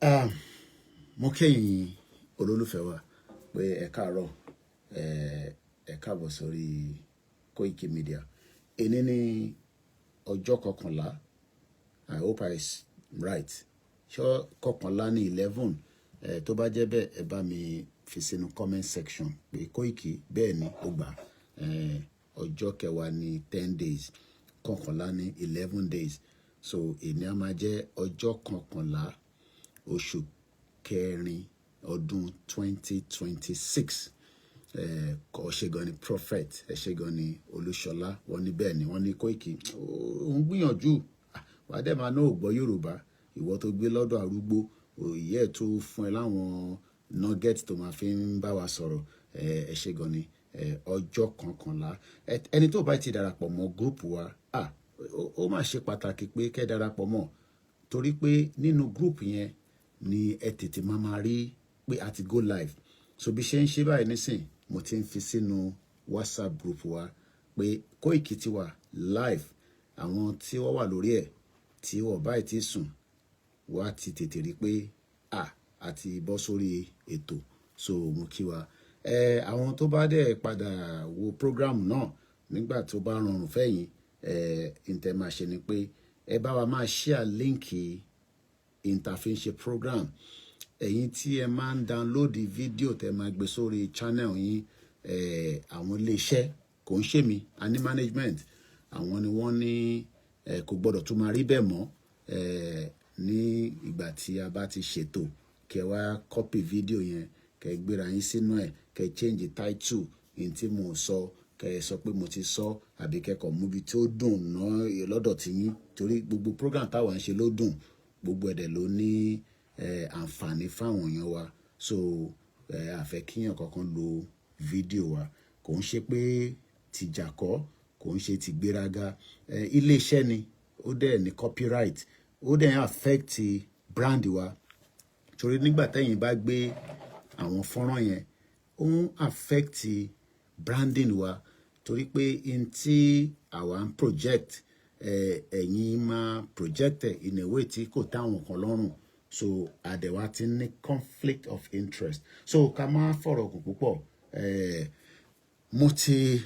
Um, mo kẹ́yìn olólùfẹ́ wa pé ẹ káàárọ̀ ẹ káàbọ̀ sórí Koikimedia. Èní ní ọjọ́ kọkànlá. I hope I is right. Ṣọ́ kọkànlá ní 11. Tó bá jẹ́ bẹ́ẹ̀ ẹ bá mi fi sínú comment section pé Koiki bẹ́ẹ̀ ni ó gbà. Ọjọ́ kẹwàá ní 10 days. Kọkànlá ní 11 days. So èní á máa jẹ́ ọjọ́ kọkànlá oṣù kẹrin ọdún 2026. Kò ṣe gan ni prophet, ẹ ṣe gan ni Olúṣọlá, wọ́n ní bẹ́ẹ̀ ni wọ́n ní Koiki òun gbìyànjú wàá dẹ̀ máa ná ò gbọ́ Yorùbá, ìwọ tó gbé lọ́dọ̀ arúgbó òye tó fún ẹ láwọn nugget tó máa fi ń bá wa sọ̀rọ̀. Ẹ ṣe gan ni ọjọ́ kọkànlá. Ẹni tó bá ti darapọ̀ mọ́ group wa ó máa ṣe pàtàkì pé kẹ́ darapọ̀ mọ́, torí pé nínú group yẹn ni ẹ tètè máa rí pé a ti go live. So bí ṣe ń ṣe báyìí nísìn mo ti ń fi sínú WhatsApp group wa pé Koiki ti wà live. Àwọn tí wọ́n wà lórí ẹ̀ tí wọ́n báyìí ti sùn wá ti tètè rí pé àti bọ́ sórí ètò. So mo kí wa. Àwọn tó bá dẹ̀ padà wo program náà nígbà tó bá rọrùn fẹ́yìn, ǹtẹ́ máa ṣe ni pé ẹ bá wa máa share líǹkì interfinche program. Ẹ̀yin tí ẹ máa ń download fídíò tẹ máa gbé sórí channel yín, àwọn iléeṣẹ́ kò ń ṣe mí, a ní management. Àwọn ni wọ́n ní kò gbọ́dọ̀ tún máa rí bẹ́ẹ̀ mọ́. Ní ìgbà tí a bá ti ṣètò kẹ wá copy fídíò yẹn, kẹ gbéra yín sínú ẹ̀, kẹ change title in tí mo sọ, kẹ sọ pé mo ti sọ, àbí kẹkọ̀ọ́ mú bí tí ó dùn náà lọ́dọ̀ tí yín, torí gbogbo program táwa ń ṣe ló dùn, gbogbo ẹ̀dẹ̀ ló ní àǹfààní fáwọn èèyàn wa. So àfẹ́ kíyàn kankan lo fídíò wa, kò ń ṣe pé tìjà kọ́, kò ń ṣe ti gbéraga. Iléeṣẹ́ ni ó dẹ̀ ní copyright, ó dẹ̀ affect brand wa, torí nígbà tẹ́yìn bá gbé àwọn fọ́nrán yẹn ó ń affect branding wa, torí pé in tí àwa ń project ẹ̀yin máa project in a way tí kò táwọn kan lọ́rùn. So àdẹ̀wà ti ní conflict of interest. So ká má fọ̀rọ̀ gùn púpọ̀. Mo ti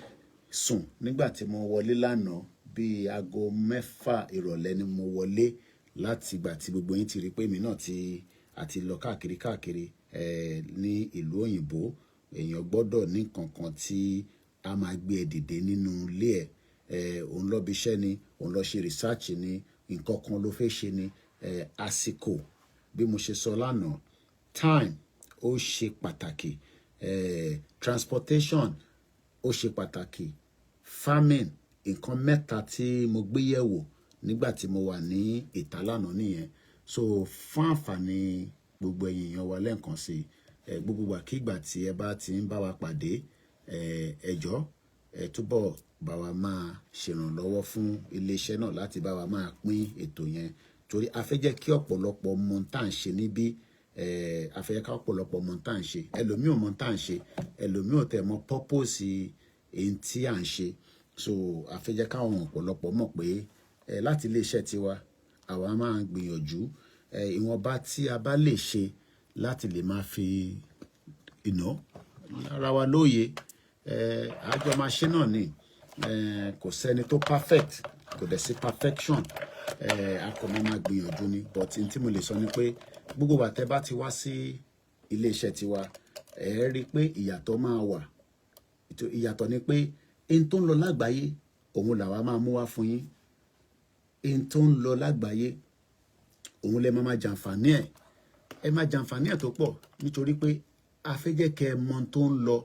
sùn nígbà tí mo wọlé lánàá bí aago 6 ìrọ̀lẹ́ ni mo wọlé, láti ìgbà tí gbogbo yín ti rí pé mi náà àti lọ káàkiri ní ìlú òyìnbó. Èèyàn gbọ́dọ̀ ní kankan tí a máa gbé ẹ dìde nínú ilé ẹ̀. Òun lọ bí iṣẹ́ ni, òun lọ ṣe research ni, nǹkan kan ló fẹ́ ṣe ni. Àsìkò bí mo ṣe sọ lánàá, time ó ṣe pàtàkì. Transportation ó ṣe pàtàkì. Farming, nǹkan mẹ́ta tí mo gbé yẹ̀wò nígbà tí mo wà ní ìta lánàá nìyẹn. So fún àǹfààní gbogbo ẹ̀yin èèyàn wa lẹ́ẹ̀kan sí gbogbo ìgbàkígbà tí ẹ bá ti ń bá wa pàdé, ẹ jọ̀ọ́ ẹ túbọ̀ bá wa máa ṣèrànlọ́wọ́ fún iléeṣẹ́ náà láti bá wa máa pín ètò yẹn, torí a fẹ́ jẹ́ kí ọ̀pọ̀lọpọ̀ mọ tá à ń ṣe níbí. A fẹ́ jẹ́ ká ọ̀pọ̀lọpọ̀ mọ tá à ń ṣe. Ẹlòmíì ò mọ tá à ń ṣe, ẹlòmíì ò tẹ̀ mọ purpose èyí tí à ń ṣe. So a fẹ́ jẹ́ káwọn ọ̀pọ̀lọpọ̀ mọ̀ pé láti iléeṣẹ́ tiwa àwa máa ń gbìyànjú ìwọ̀nba tí a bá lè ṣe láti lè máa fi ara wa lóye. Àjọ máa ṣe náà ni. Kò sẹ́ni tó perfect, kò dẹ̀ sí perfection. A kò máa gbìyànjú ni, but n tí mo lè sọ ni pé gbogbo wa tẹ́ bá ti wá sí iléeṣẹ́ tiwa, ẹ rí i pé ìyàtọ̀ máa wà. Ìyàtọ̀ ni pé n tó ń lọ lágbàáyé òun làwa máa mú wá fún yín. N tó ń lọ lágbàáyé òun lẹ máa jàǹfààní ẹ̀. Ẹ máa jàǹfààní ẹ̀ tó pọ̀, nítorí pé a fẹ́ jẹ́ kẹ́ ẹ mọ tó ń lọ.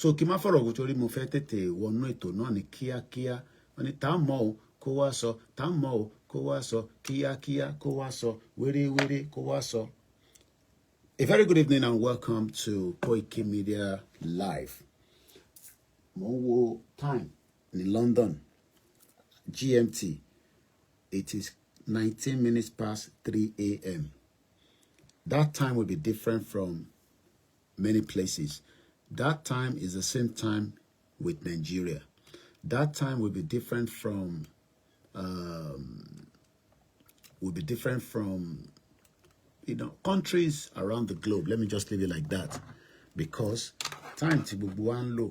So kí n má fọ̀rọ̀ gùn, torí mo fẹ́ tètè wọnú ètò náà ní kíákíá. Wọ́n ní tá mọ̀ o kó wá sọ, tá mọ̀ o kó wá sọ, kíákíá kó wá sọ, wéré kó wá sọ. A very good evening and welcome to Koikimedia Live. Mo ń wo time ní London GMT. It is 19 minutes past 3 a.m. That time will be different from many places. That time is the same time with Nigeria. That time will be different from countries around the globe. Let me just leave it like that, because time tí gbogbo wa ń lò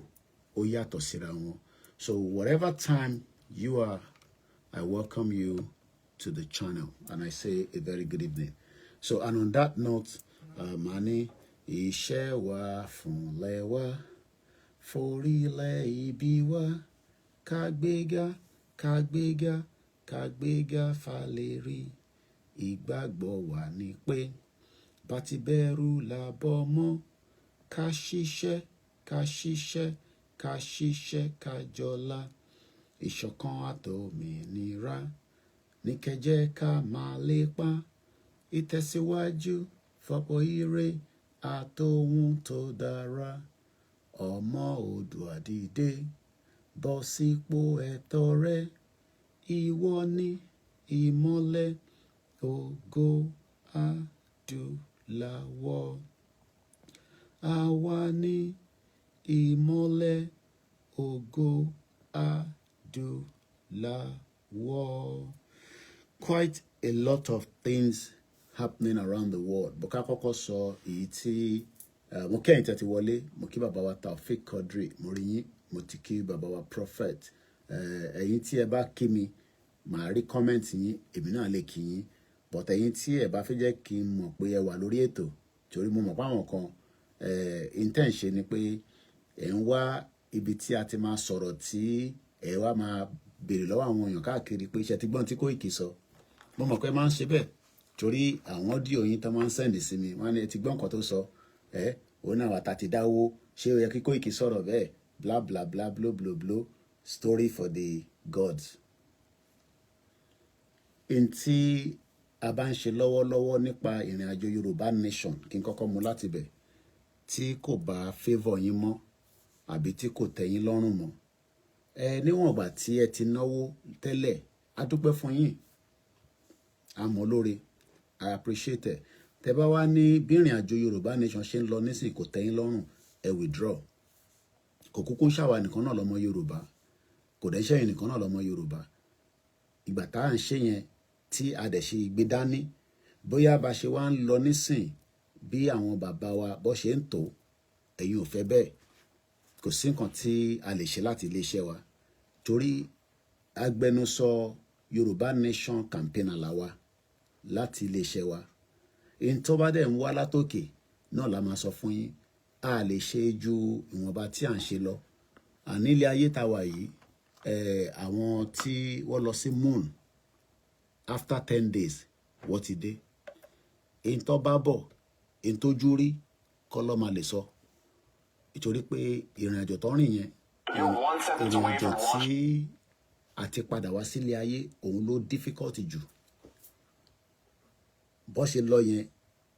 ó yàtọ̀ síra wọn. So whatever time you are, I welcome you to the channel and I say a very good evening. So, and on that note, mani iṣẹ́ wa fúnlẹ̀ wa forílẹ̀ ibi wa kágbéga kágbéga kágbéga falérí ìgbàgbọ́ wa ni pé bá ti bẹ̀rù làbọ̀ mọ́ ká ṣiṣẹ́ ká ṣiṣẹ́ ká ṣiṣẹ́ ká jọlá ìṣọ̀kan àtòmìnira ní kẹjẹ́ ká máa lépa ìtẹ̀síwájú fọ́pọ̀ ire àtòhun tó dára ọmọ Oòduà dìde bọ́ sípò ẹ̀tọ́ rẹ ìwọ ni ìmọ́lẹ̀ ògo adúláwọ̀ àwa ni ìmọ́lẹ̀ ògo adúláwọ̀. Quite a lot of things happening around the world. Bó ká kọ́kọ́ sọ èyí tí mo kẹ́yìn tẹ́tí wọlé, mo kí bàbá wa Taofik Quadri, mo rí yín, mo ti kí bàbá wa Prophet. Ẹ̀yin tí ẹ bá kí mi, màá rí comment yín, èmi náà lè kí yín. But ẹ̀yin tí ẹ bá fẹ́ jẹ́ kí n mọ̀ pé ẹ wà lórí ètò, torí mo mọ̀ pé àwọn kan intention ni pé ẹ̀ ń wá ibi tí a ti máa sọ̀rọ̀ tí ẹ wá máa béèrè lọ́wọ́ àwọn èèyàn káàkiri pé iṣẹ́ ti gbọ́n tí Koiki sọ. Mo mọ̀ pé máa ń ṣe bẹ́ẹ̀ torí àwọn audio yín tó máa ń send sí mi, wọ́n ní ẹ ti gbọ́ nǹkan tó sọ, òun náà wà tá ti dáwó, ṣé ó yẹ kí Koiki sọ̀rọ̀ bẹ́ẹ̀, bla bla bla blo blo blo, story for the gods. In tí a bá ń ṣe lọ́wọ́lọ́wọ́ nípa ìrìn àjò Yorùbá nation, kí n kọ́kọ́ mú láti bẹ̀, tí kò bá favour yín mọ́ àbí tí kò tẹ́ yín lọ́rùn mọ́, níwọ̀n ìgbà tí ẹ ti náwó tẹ́lẹ̀, a dúpẹ́ fún yín, a mọ̀ lóore, I appreciate it. Tẹ́ bá wá ní bí ìrìn àjò Yorùbá nation ṣe ń lọ nísìn kò tẹ́ yín lọ́rùn, ẹ withdraw. Kò kúkú ṣàwa nìkan náà lọ́mọ Yorùbá, kò dẹ̀ ṣẹ́yìn nìkan náà lọ́mọ Yorùbá. Ìgbà tá à ń ṣe yẹn tí a dẹ̀ ṣe gbé dání, bóyá bá ṣe wá ń lọ nísìn bí àwọn bàbá wa bó ṣe ń tò, ẹ̀yin ò fẹ́ bẹ́ẹ̀. Kò sí nǹkan tí a lè ṣe láti iléeṣẹ́ wa, torí agbẹnusọ Yorùbá nation campaigner la wa láti iléeṣẹ́ wa. In tó bá dẹ̀ ń wá látòkè náà la máa sọ fún yín, a lè ṣe ju ìwọ̀nba tí à ń ṣe lọ. Àní ilé ayé tá wà yìí, àwọn tí wọ́n lọ sí moon after 10 days wọ́n ti dé. In tó bá bọ̀, in tó jú rí kọ́ ló máa lè sọ. Nítorí pé ìrìn àjò tó rìn yẹn, ìrìn àjò tí àti padà wá sílé ayé òun ló difficult jù. Bó ṣe lọ yẹn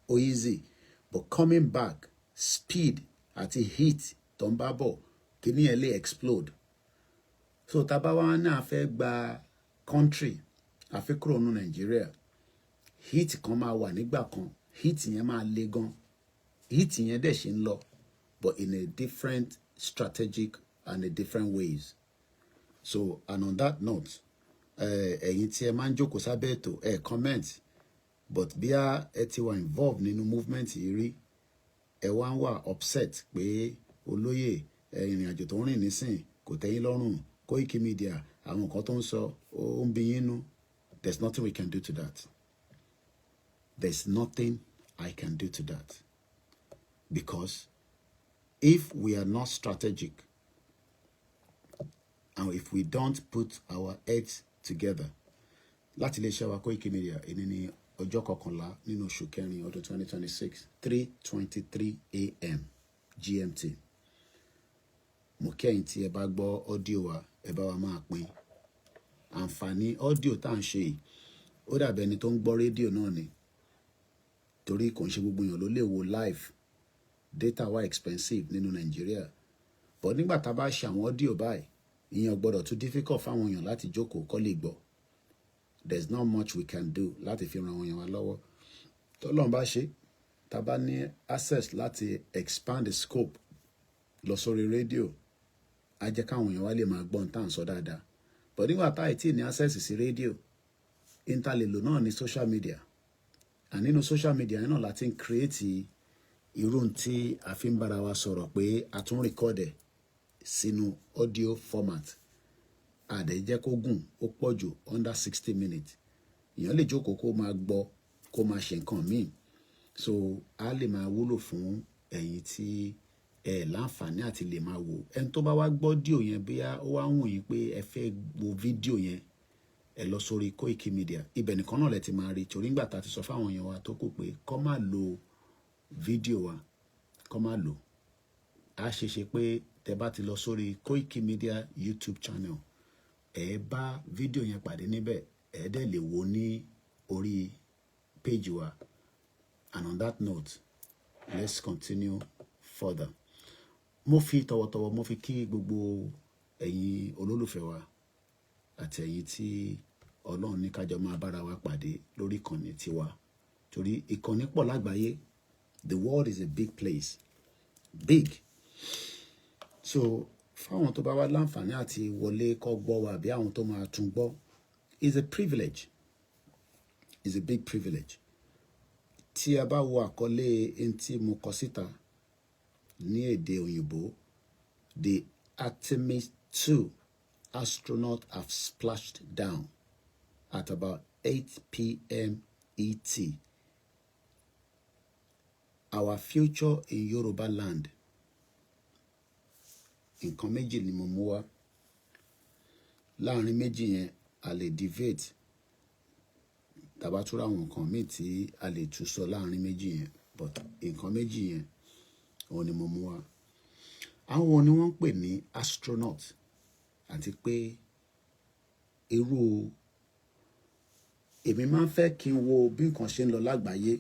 ó easy, but coming back, speed àti heat tó ń bá bọ̀, kíní ẹ̀ lè explode. So tá bá wá náà fẹ́ gba country, a fẹ́ kúrò ní Nàìjíríà, heat kan máa wà nígbà kan, heat yẹn máa le gan, heat yẹn dẹ̀ ṣe ń lọ, but in a different strategic and a different ways. So, and on that note, ẹ̀yin tí ẹ máa ń jókòó sábẹ́ ètò, comment, but bí ẹ ti wà involved nínú movement yìí rí, ẹ wá ń wà upset pé olóyè ìrìn àjò tó ń rìn nísìn kò tẹ́yìn lọ́rùn, Koikimedia àwọn nǹkan tó ń sọ ó ń bí yín nú. There's nothing we can do to that. There's nothing I can do to that. Because if we are not strategic, and if we don't put our heads together, láti lè ṣe wa Koikimedia èní ní ọjọ́ kọkànlá nínú oṣù kẹrin ọdún 2026, 3:23 AM GMT. Mo kẹ́yìn tí ẹ bá gbọ́ audio wa, ẹ bá wa máa pín. Àǹfààní audio tá à ń ṣe yìí, ó dàbí ẹni tó ń gbọ́ rédíò náà ni. Torí kò ń ṣe gbogbo èèyàn ló lè wo live. Data wa expensive nínú Nàìjíríà. But nígbà tá bá ṣe àwọn audio báyìí, ìyẹn gbọ́dọ̀ too difficult fáwọn èèyàn láti jókòó kó lè gbọ́. There's not much we can do láti fi ran àwọn èèyàn wa lọ́wọ́. Tọ́lọ́run bá ṣe, tá bá ní access láti expand the scope lọ sórí rédíò, á jẹ́ káwọn èèyàn wa lè máa gbọ́ ohun tá à ń sọ dáadáa. But nígbà tá àìtí ní access sí rédíò, inta lè lò náà ní social media. and nínú social media yẹn náà láti ń create irú tí a fi ń bára wa sọ̀rọ̀ pé a tún record ẹ̀ sínú audio format àdẹ̀ jẹ́ kó gùn ó pọ̀ jù under 60 minutes èèyàn lè jókòó kó máa gbọ́ kó máa ṣe nǹkan míì so a lè máa wúlò fún ẹ̀yin tí láǹfààní àti lè máa wò ẹni tó bá wá gbọ́ díò yẹn bóyá ó wá wùn yín pé ẹ fẹ́ wo fídíò yẹn ẹ lọ sórí Koikimedia ibẹ̀ nìkan náà lẹ ti máa rí torí ńgbà tá a ti sọ fáwọn èèyàn wa tó kù pé kọ́ máa lo fídíò wa kọ́ máa lò á ṣeéṣe pé tẹ bá ti lọ sórí Koikimedia YouTube channel ẹ bá fídíò yẹn pàdé níbẹ̀ ẹ dẹ̀ lè wò ní orí page wa and on that note let's continue further mo fi tọwọ́tọwọ́ mo fi kí gbogbo ẹ̀yin olólùfẹ́ wa àti ẹ̀yin tí Ọlọ́run ní kájọ máa bára wa pàdé lórí ìkànnì tiwa torí ìkànnì pọ̀ lágbàáyé the world is a big place big so fáwọn tó bá wá láǹfààní àti wọlé kọ́ gbọ́ wa àbí àwọn tó máa tún gbọ́ is a privilege is a big privilege tí a bá wo àkọlé ẹni tí mo kọ síta ní èdè òyìnbó the Artemis II astronauts have splashed down at about 8 p.m. ET. Our future in YORÀBÁLAND. Nǹkan méjì ni mo mú wá. Láàrin méjì yẹn a lè debate. Tàbá tún ráwọn nǹkan míì tí a lè tún sọ láàrin méjì yẹn. But nǹkan méjì yẹn òun ni mo mú wá. Àwọn ni wọ́n ń pè ní astronaut. Àti pé irú èmi máa ń fẹ́ kí n wo bí nǹkan ṣe ń lọ lágbàáyé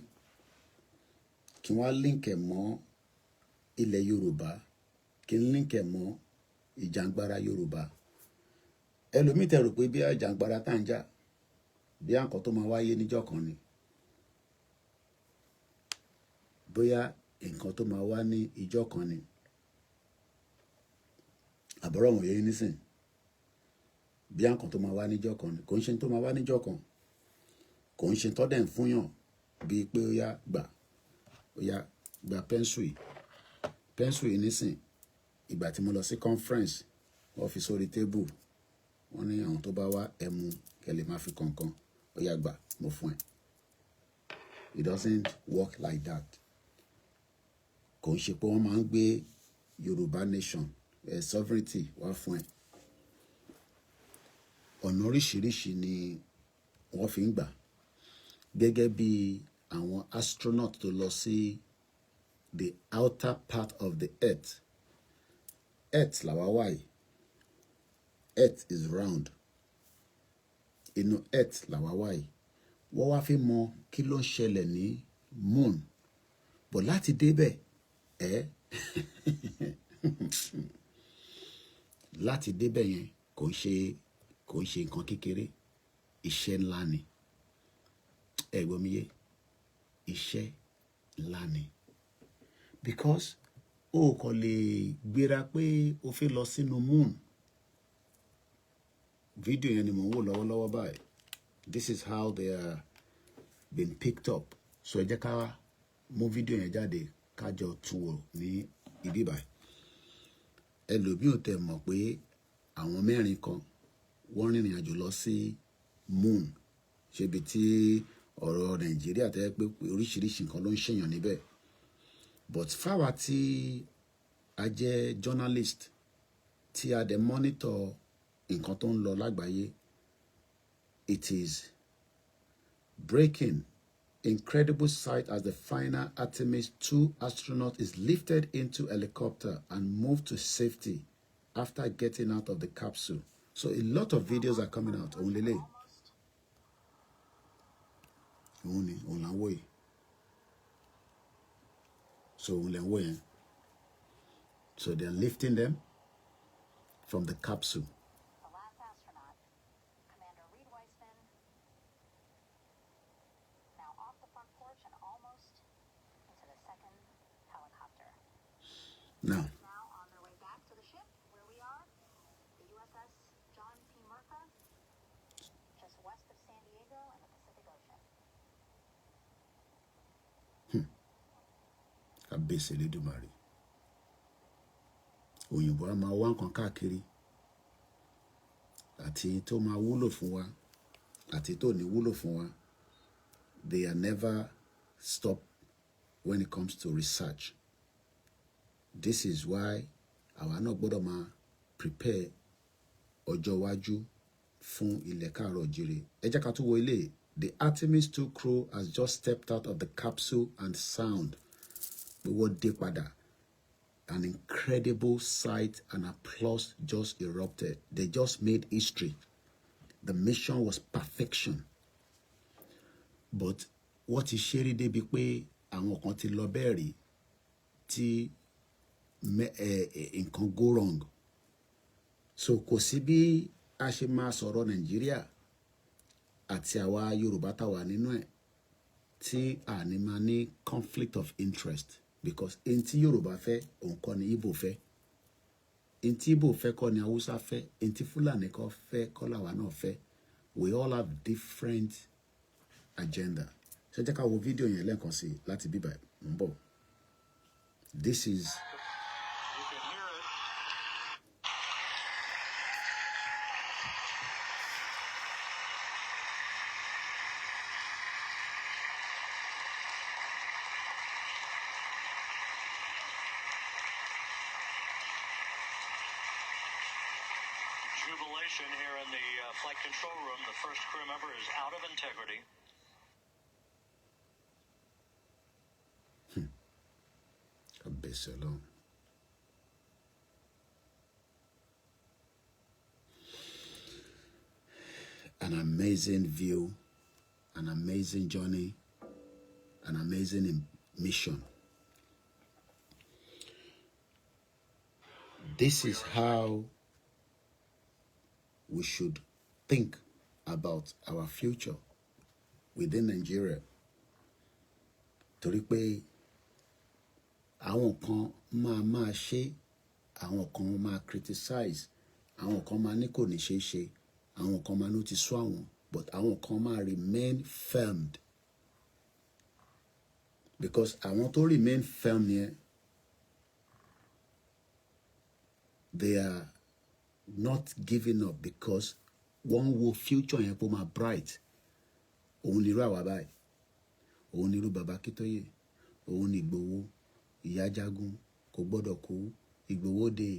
kí wọ́n á link ẹ̀ mọ́ ilẹ̀ Yorùbá kí n link ẹ̀ mọ́ ìjàngbara Yorùbá ẹlòmíì tẹ́ rò pé bí ìjàngbara tá ń jà bí nǹkan tó máa wáyé níjọ́ kan ni bóyá nǹkan tó máa wá ní ìjọ́ kan ni àbọ̀rọ̀ wọ̀nyí nísìn bí nǹkan tó máa wá níjọ́ kan ni kò ń ṣe tó máa wá níjọ́ kan kò ń ṣe tọ́dẹ̀ ń fúnyàn bíi pé ó yá gba pẹ́ńsù yìí nísìn ìgbà tí mo lọ sí conference wọ́n fi sórí tébù wọ́n ní àwọn tó bá wá ẹmu kẹlẹ̀ máa fi kọ̀ọ̀kan ó yá gbà mo fún ẹ it doesn't work like that kò ń ṣe pé wọ́n máa ń gbé Yorùbá nation sovereignty wá fún ẹ ọ̀nà oríṣiríṣi ni wọ́n fi ń gbà gẹ́gẹ́ bí àwọn astronaut tó lọ sí the outer part of the earth làwa wà yìí earth is round inú earth làwa wà yìí wọ́n wá fi mọ kí ló ń ṣẹlẹ̀ ní moon bọ̀ láti débẹ̀ láti débẹ̀ yẹn kò ń ṣe nǹkan kékeré iṣẹ́ ńlá ni ẹ̀gbọ́n mi yé iṣẹ́ ńlá ni because o kò lè gbéra pé o fẹ́ lọ sínú moon fídíò yẹn ni mò ń wò lọ́wọ́lọ́wọ́ báyìí this is how they are been picked up so ẹ jẹ́ ká mú fídíò yẹn jáde kájọ tún wò ní ibi báyìí ẹlòmíì ò tẹ̀ mọ̀ pé àwọn mẹ́rin kan wọ́n rìnrìn àjò lọ sí moon ṣebi tí ọ̀rọ̀ Nàìjíríà tẹ́ pé oríṣiríṣi nǹkan ló ń ṣèyàn níbẹ̀ but fáwa tí a jẹ́ journalist tí a dẹ̀ monitor nǹkan tó ń lọ lágbàáyé it is breaking incredible sight as the final Artemis II astronaut is lifted into helicopter and moved to safety after getting out of the capsule. So a lot of videos are coming out. So they're lifting them from the capsule. Now, on their way back to the ship where we are, the USS John P. Murphy, just west of San Diego and the Pacific Ocean. kábíyèsí Elédùmarè. Òyìnbó á máa wá nǹkan káàkiri, àti tó máa wúlò fún wa àti tó ní wúlò fún wa. They are never stop when it comes to research. This is why àwa náà gbọ́dọ̀ máa prepare ọjọ́ iwájú fún ilẹ̀ káàárọ̀ oòjíire. Ẹ jẹ́ ká tún wo ilé. The Artemis II crew has just stepped out of the capsule and sound. We were dé padà. An incredible sight and applause just erupted. They just made history. The mission was perfection. But what is ṣe rí débi pé àwọn kan ti lọ bẹ́ẹ̀ rí tí nǹkan go wrong. So kò sí bí a ṣe máa sọ̀rọ̀ Nàìjíríà àti àwa Yorùbá táwa nínú ẹ̀ tí a ní máa ní conflict of interest, because ẹni tí Yorùbá fẹ́ òun kọ́ ni Ìgbò fẹ́, ẹni tí Ìgbò fẹ́ kọ́ ni Haúsá fẹ́, ẹni tí Fúlàní kọ́ fẹ́ kọ́ làwa náà fẹ́. We all have different agenda. Ṣé jẹ́ ká wo fídíò yẹn lẹ́ẹ̀kan sí láti bíbá ń bọ̀. This is jubilation here in the flight control room. The first crew member is out of integrity. Absalom. An amazing view, an amazing journey, an amazing mission. This is how we should think about our future within Nigeria. Torí pé àwọn kan máa ṣe, àwọn kan máa criticize, àwọn kan máa ní kò ní ṣe é ṣe, àwọn kan máa ní ó ti sú àwọn, but àwọn kan máa remain firm. Because àwọn tó remain firm yẹn, they are not giving up because wọ́n wo future yẹn kó máa bright. Òun ni irú àwa báyìí, òun ni irú bàbá Akíntóyè, òun ni Ìgbòho, Ìyá Jagun, kò gbọ́dọ̀ kú, Ìgbòho dé,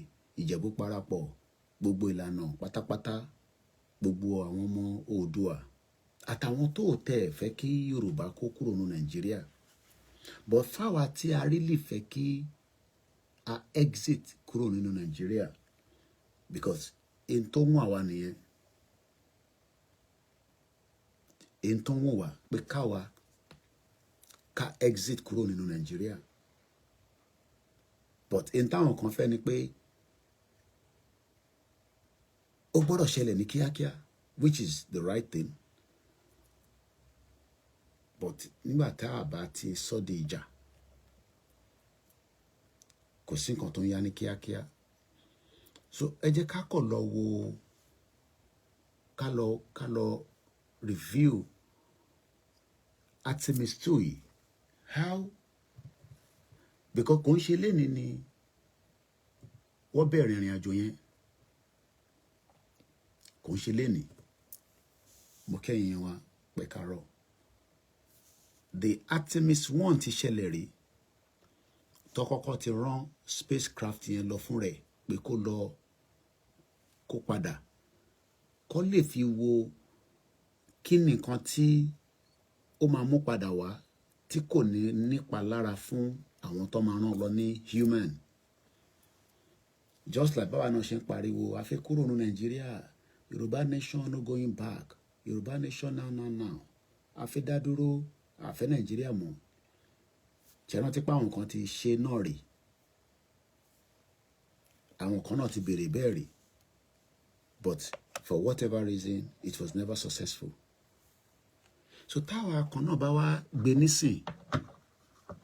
Ìjẹ̀bú parapọ̀, gbogbo ìlànà pátápátá, gbogbo àwọn ọmọ Oòduà àtàwọn tó tẹ̀ fẹ́ kí Yorùbá kó kúrò ní Nàìjíríà. But fáwa tí a really fẹ́ kí a exit kúrò nínú Nàìjíríà, because in tó mú àwa nìyẹn, in tó mú wa pé káwa ká exit kúrò nínú Nàìjíríà. But in táwọn kan fẹ́ ni pé ó gbọ́dọ̀ ṣẹlẹ̀ ní kíákíá, which is the right thing. But nígbà tá a bá ti sọ di ìjà, kò sí nǹkan tó ń yá ní kíákíá. So ẹ jẹ́ ká kọ̀ lọ wo, ká lọ review Artemis II. How? Because kò ń ṣe lénìí ni wọ́n bẹ̀rẹ̀ ìrìn àjò yẹn. Kò ń ṣe lénìí. Mo kẹ́yìn wa pẹ̀kárọ̀. The Artemis I ti ṣẹlẹ̀ rí. Tó kọ́kọ́ ti rán spacecraft yẹn lọ fún rẹ̀ pé kó padà. Kó lè fi wo kí ni nǹkan tí ó máa mú padà wá tí kò ní nípa lára fún àwọn tó máa rán lọ ní human. Just like báwa náà ṣe ń pariwo, a fẹ́ kúrò ní Nàìjíríà, Yorùbá nation no going back, Yorùbá nation now. A fẹ́ dá dúró, a fẹ́ Nàìjíríà mọ́. Ṣé rántí pé àwọn kan ti ṣe náà rí? Àwọn kan náà ti béèrè bẹ́ẹ̀ rí. But for whatever reason, it was never successful. So táwa kan náà bá wá gbé nísìn,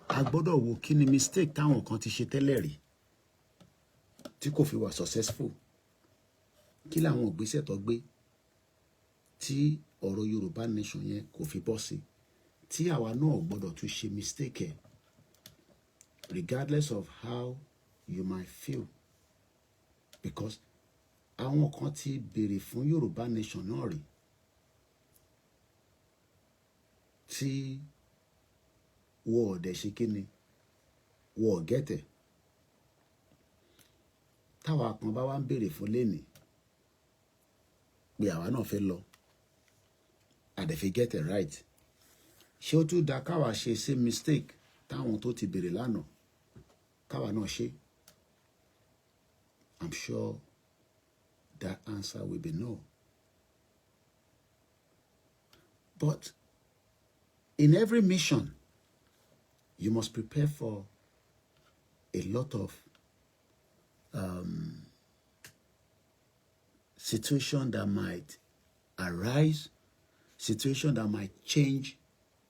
a gbọ́dọ̀ wo kí ni mistake táwọn kan ti ṣe tẹ́lẹ̀ rí tí kò fi wà successful. Kí làwọn ìgbésẹ̀ tó gbé tí ọ̀rọ̀ Yorùbá nation yẹn kò fi bọ́ sí, tí àwa náà gbọ́dọ̀ tún ṣe mistake ẹ̀ regardless of how you might feel, because àwọn kan ti béèrè fún Yorùbá nation náà rí tí wọ́n dẹ̀ ṣe kí ni wọ́n gẹ́tẹ̀ táwa kan bá wá ń béèrè fún lénìí pé àwa náà fẹ́ lọ àdẹ̀fẹ́ get it right ṣé ó tún da káwa ṣe same mistake táwọn tó ti béèrè lánàá káwa náà ṣe? I'm sure that answer will be no. But in every mission, you must prepare for a lot of situation that might arise, situation that might change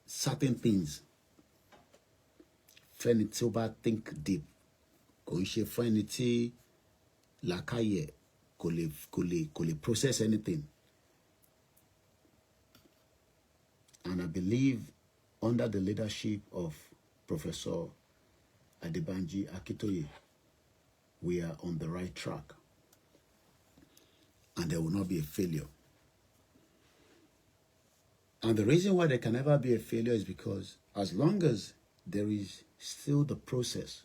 certain things. Fẹ́ni tí ó bá think deep, kò ń ṣe fẹ́ni tí làákàyè kò lè process anything. And I believe under the leadership of Professor Adebanji Akitoye, we are on the right track. And there will not be a failure. And the reason why there can never be a failure is because as long as there is still the process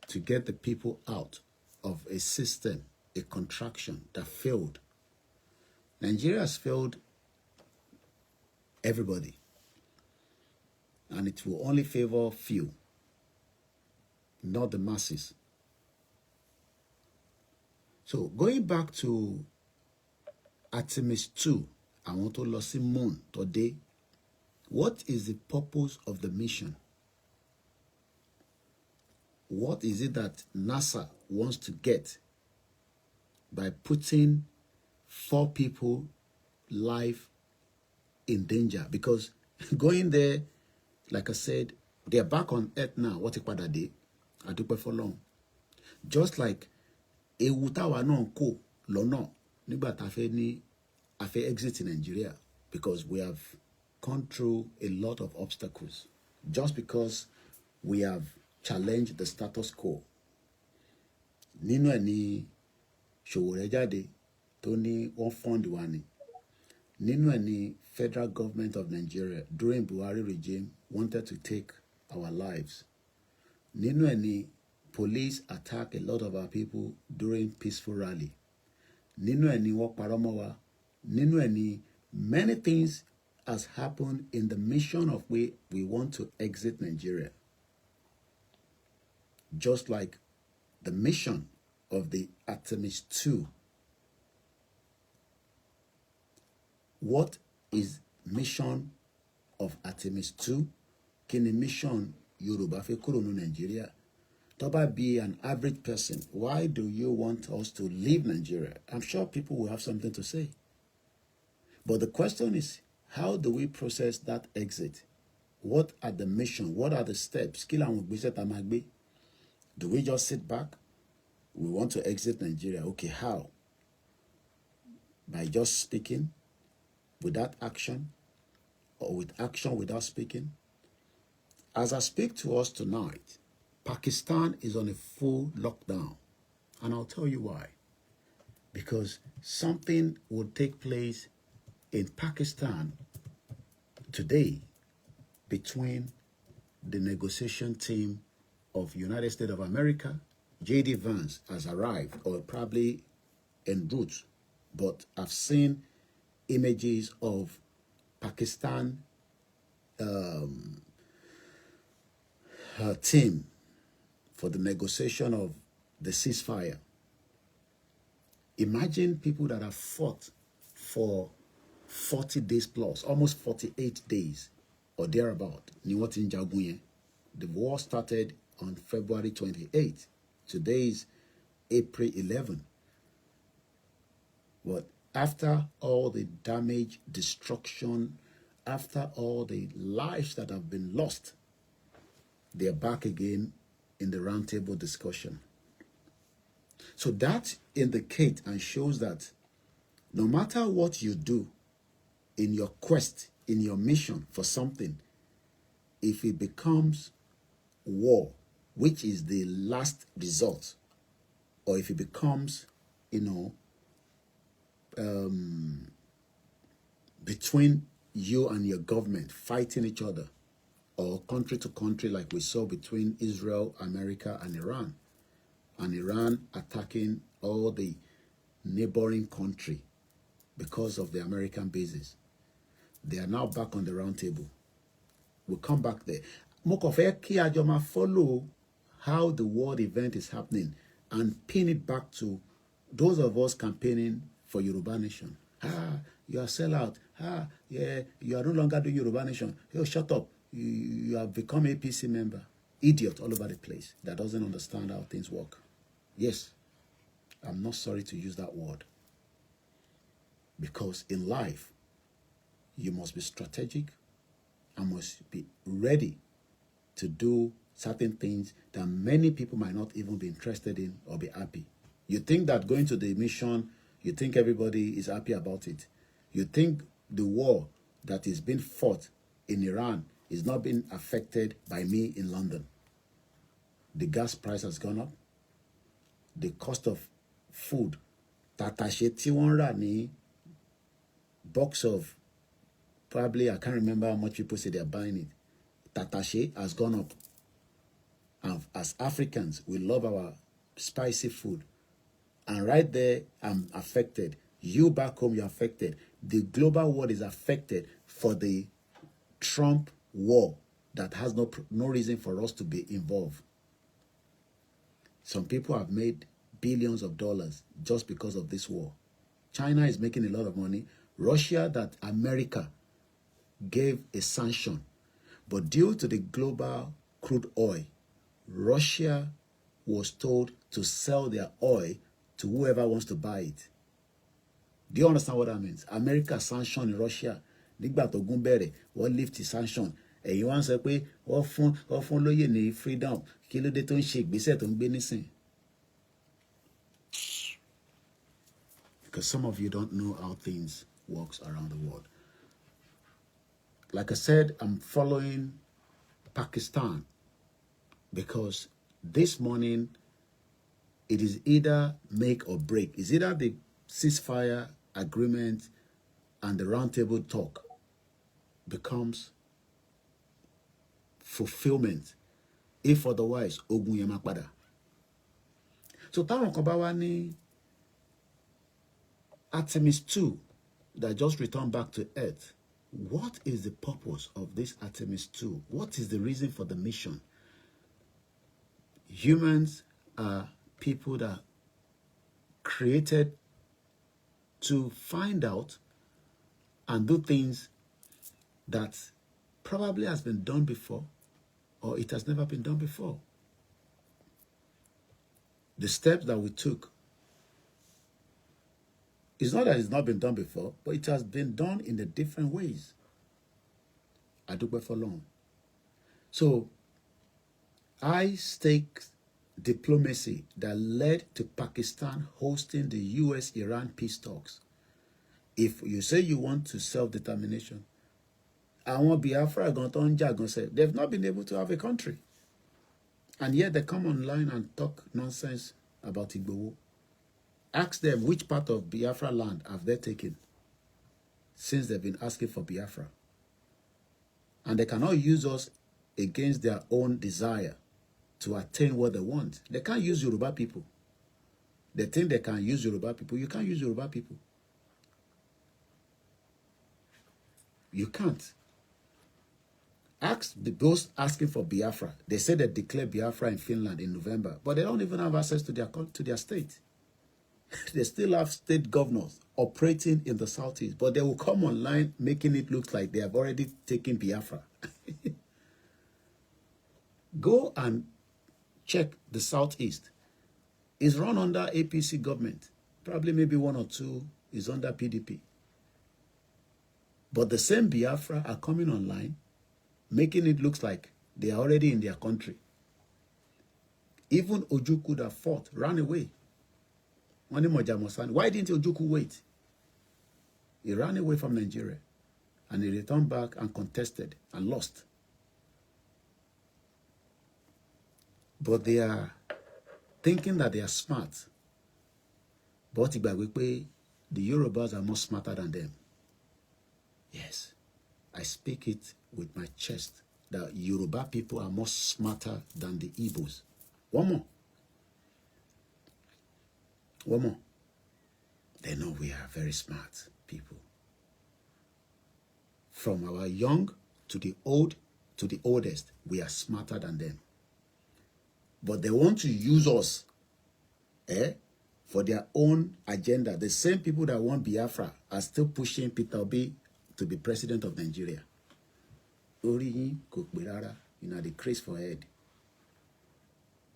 to get the people out of a system, a contraction that failed. Nigeria has failed everybody. And it will only favor few, not the masses. So going back to Artemis II, I want to lọ sí moon today. What is the purpose of the mission? What is it that NASA wants to get by putting 4 people life in danger? Because going there, like I said, they are back on Earth now. What if padà dé? Adúpẹ́ f'Ọlọ́run. Just like ewu táwa náà kò lọ́nà nígbà tá a fẹ́ exit in Nigeria, because we have gone through a lot of obstacles just because we have challenged the status quo. Nínú ẹ̀ ni Ṣòwòrẹ́ jáde tó ní wọ́n fund wa ni. Nínú ẹ̀ ni federal government of Nigeria during Buhari regime wanted to take our lives. Nínú ẹ̀ ni police attack a lot of our people during peaceful rally. Nínú ẹ̀ ni wọ́n parọ́ mọ́ wa. Nínú ẹ̀ ni many things has happened in the mission of we want to exit Nigeria. Just like the mission of the Artemis II. What is mission of Artemis II? Kí ni mission Yorùbá fẹ́ kúrò ní Nigeria? Tó bá be an average person, why do you want us to leave Nigeria? I'm sure people will have something to say. But the question is, how do we process that exit? What are the mission? What are the steps? Kí làwọn ìgbésẹ̀ tá máa gbé? Do we just sit back? We want to exit Nigeria. Okay, how? By just speaking without action, or with action without speaking? As I speak to us tonight, Pakistan is on a full lockdown. And I'll tell you why. Because something will take place in Pakistan today between the negotiation team of United States of America. J.D. Vance has arrived, or probably en route, but I've seen images of Pakistan her team for the negotiation of the ceasefire. Imagine people that have fought for 40 days plus, almost 48 days or thereabout. Ni wọ́n ti ń jagun yẹn. The war started on February 28th. Today is April 11. But after all the damage, destruction, after all the lives that have been lost, they are back again in the roundtable discussion. So that indicates and shows that no matter what you do in your quest, in your mission for something, if it becomes war, which is the last result, or if it becomes, between you and your government fighting each other, or country to country like we saw between Israel, America, and Iran attacking all the neighboring country because of the American bases. They are now back on the round table. We'll come back there. Mo kàn fẹ́ kí a jọ máa follow how the world event is happening and pin it back to those of us campaigning for Yoruba Nation. You are sellout. Yeah, you are no longer doing Yoruba Nation. Yo, shut up. You have become a APC member. Idiot all over the place that doesn't understand how things work. Yes, I'm not sorry to use that word. Because in life, you must be strategic and must be ready to do certain things that many people might not even be interested in or be happy. You think that going to the mission, you think everybody is happy about it. You think the war that is being fought in Iran is not being affected by me in London. The gas price has gone up. The cost of food, tatashe tí wọ́n rà ní box of, probably I can't remember how much people say they're buying it. Tatashe has gone up. And as Africans, we love our spicy food. And right there, I'm affected. You back home, you're affected. The global world is affected for the Trump war that has no reason for us to be involved. Some people have made billions of dollars just because of this war. China is making a lot of money. Russia, that America gave a sanction. But due to the global crude oil, Russia was told to sell their oil to whoever wants to buy it. Do you understand what that means? America sanctioned Russia. Nígbà tó gún bẹ̀rẹ̀, wọ́n lift the sanction. Ẹ̀yin wá ń sọ pé wọ́n fún lóyè ní freedom. Kí ló dé tó ń ṣe ìgbésẹ̀ tó ń gbé nísìn? Because some of you don't know how things works around the world. Like I said, I'm following Pakistan because this morning it is either make or break. It's either the ceasefire agreement and the roundtable talk becomes fulfillment. If otherwise, ogun yẹn máa padà. So táwọn kan bá wá ní Artemis II that just returned back to Earth, what is the purpose of this Artemis II? What is the reason for the mission? Humans are people that created to find out and do things that probably has been done before or it has never been done before. The steps that we took, it's not that it's not been done before, but it has been done in the different ways. I do for long. So I stake diplomacy that led to Pakistan hosting the US-Iran peace talks. If you say you want to self-determination, àwọn Biafra gan tó ń jà gan sef, they've not been able to have a country. And yet they come online and talk nonsense about Igboho. Ask them which part of Biafra land have they taken since they've been asking for Biafra. And they cannot use us against their own desire to attain what they want. They can't use Yoruba people. They think they can use Yoruba people. You can't use Yoruba people. You can't. Ask those asking for Biafra. They said they declared Biafra in Finland in November, but they don't even have access to their state. They still have state governors operating in the southeast, but they will come online making it look like they have already taken Biafra. Go and check the southeast. It's run under APC government. Probably maybe one or two is under PDP. But the same Biafra are coming online, making it look like they are already in their country. Even Ojukwu that fought, ran away. Why didn't Ojukwu wait? He ran away from Nigeria and he returned back and contested and lost. But they are thinking that they are smart. But the Yorubas are more smarter than them. Yes, I speak it with my chest that Yoruba people are more smarter than the Igbos. One more. One more. They know we are very smart people. From our young to the old to the oldest, we are smarter than them. But they want to use us for their own agenda. The same people that want Biafra are still pushing Peter Obi to be president of Nigeria. Oriyin Kokberara, the craze for head.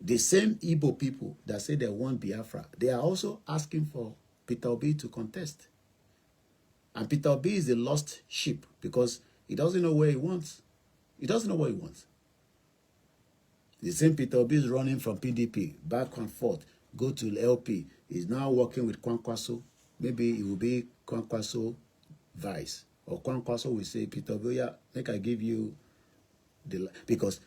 The same Igbo people that say they want Biafra, they are also asking for Peter Obi to contest. And Peter Obi is the lost sheep because he doesn't know where he wants. He doesn't know what he wants. The same Peter Obi is running from PDP back and forth, go to LP. He's now working with Kwankwaso. Maybe it will be Kwankwaso vice. Or Kwankwaso will say, Peter Obi, make I give you the... Because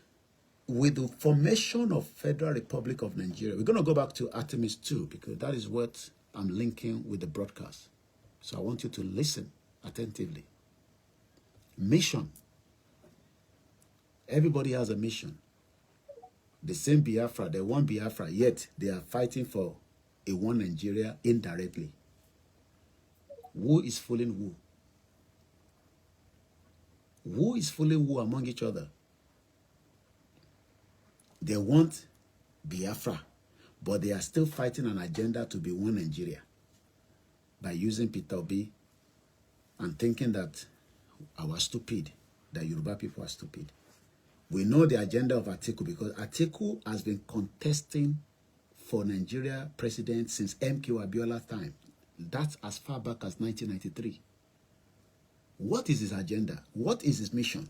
with the formation of Federal Republic of Nigeria, we're going to go back to Artemis II because that is what I'm linking with the broadcast. So I want you to listen attentively. Mission. Everybody has a mission. The same Biafra, they want Biafra, yet they are fighting for a one Nigeria indirectly. Who is fooling who? Who is fooling who among each other? They want Biafra, but they are still fighting an agenda to be one Nigeria by using Peter Obi and thinking that that Yoruba people are stupid. We know the agenda of Atiku because Atiku has been contesting for Nigeria president since MK Abiola's time. That's as far back as 1993. What is his agenda? What is his mission?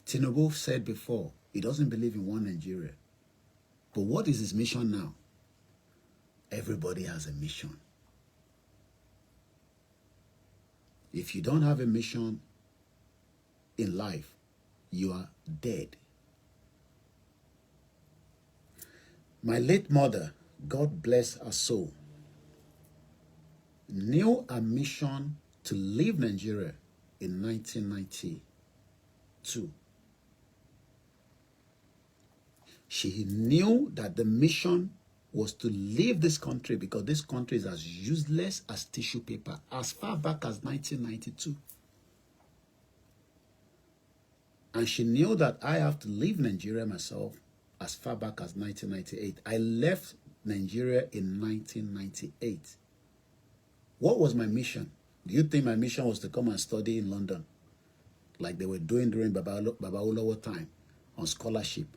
Tinubu said before, he doesn't believe in one Nigeria. But what is his mission now? Everybody has a mission. If you don't have a mission in life, you are dead. My late mother, God bless her soul, knew a mission to leave Nigeria in 1992. She knew that the mission was to leave this country because this country is as useless as tissue paper as far back as 1992. And she knew that I have to leave Nigeria myself as far back as 1998. I left Nigeria in 1998. What was my mission? Do you think my mission was to come and study in London like they were doing during Baba Olowo time on scholarship?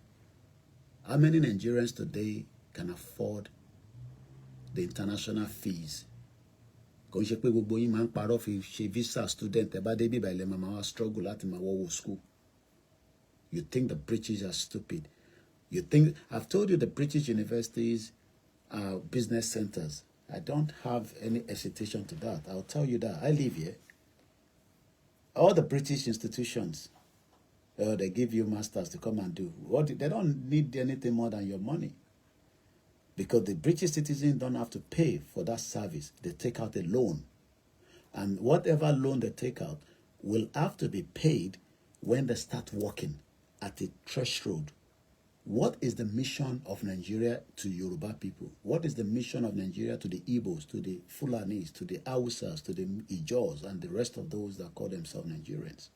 How many Nigerians today can afford the international fees? Kò ń ṣe pé gbogbo yín máa ń parọ́ fi ṣe visa student ẹ bá dé bíbá ilẹ̀ máa struggle láti máa wọ́wọ́ school. You think the British are stupid. You think, I've told you the British universities are business centers. I don't have any hesitation to that. I'll tell you that. I live here. All the British institutions, they give you masters to come and do. They don't need anything more than your money. Because the British citizens don't have to pay for that service. They take out a loan. And whatever loan they take out will have to be paid when they start working at a threshold. What is the mission of Nigeria to Yoruba people? What is the mission of Nigeria to the Igbos, to the Fulanis, to the Hausas, to the Ijaws, and the rest of those that call themselves Nigerians?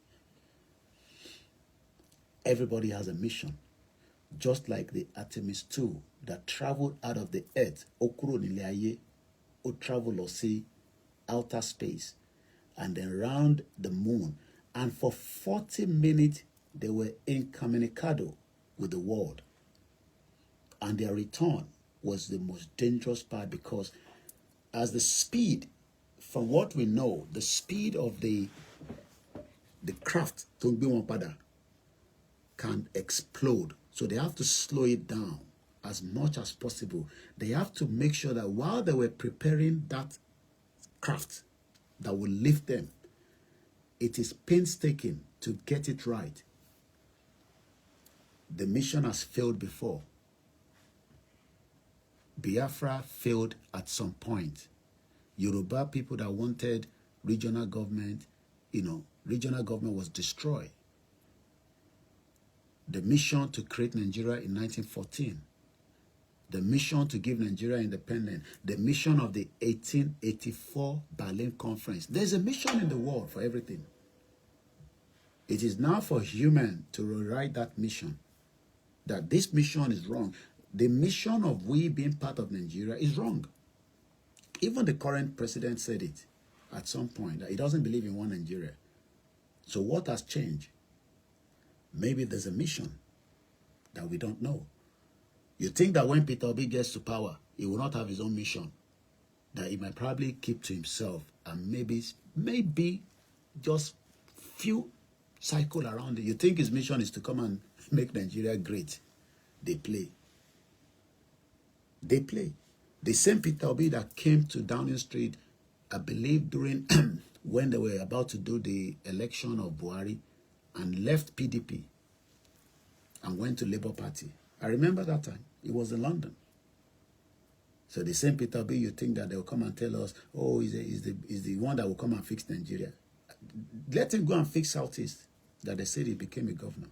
Everybody has a mission. Just like the Artemis II that traveled out of the earth, Okuro Nileaye, or travel or see outer space, and then round the moon. And for 40 minutes, they were incommunicado with the world. And their return was the most dangerous part because as the speed, from what we know, the speed of the craft can explode. So they have to slow it down as much as possible. They have to make sure that while they were preparing that craft that will lift them, it is painstaking to get it right. The mission has failed before. Biafra failed at some point. Yoruba people that wanted regional government, regional government was destroyed. The mission to create Nigeria in 1914, the mission to give Nigeria independence, the mission of the 1884 Berlin Conference. There's a mission in the world for everything. It is now for human to rewrite that mission, that this mission is wrong. The mission of we being part of Nigeria is wrong. Even the current president said it at some point, that he doesn't believe in one Nigeria. So what has changed? Maybe there's a mission that we don't know. You think that when Peter Obi gets to power, he will not have his own mission, that he might probably keep to himself and maybe just few cycle around it. You think his mission is to come and make Nigeria great? They play. They play. The same Peter Obi that came to Downing Street, I believe during when they were about to do the election of Buhari, and left PDP and went to Labour Party. I remember that time. It was in London. So the same Peter Obi, you think that they'll come and tell us, oh, he's the one that will come and fix Nigeria. Let him go and fix Southeast, that they said he became a governor.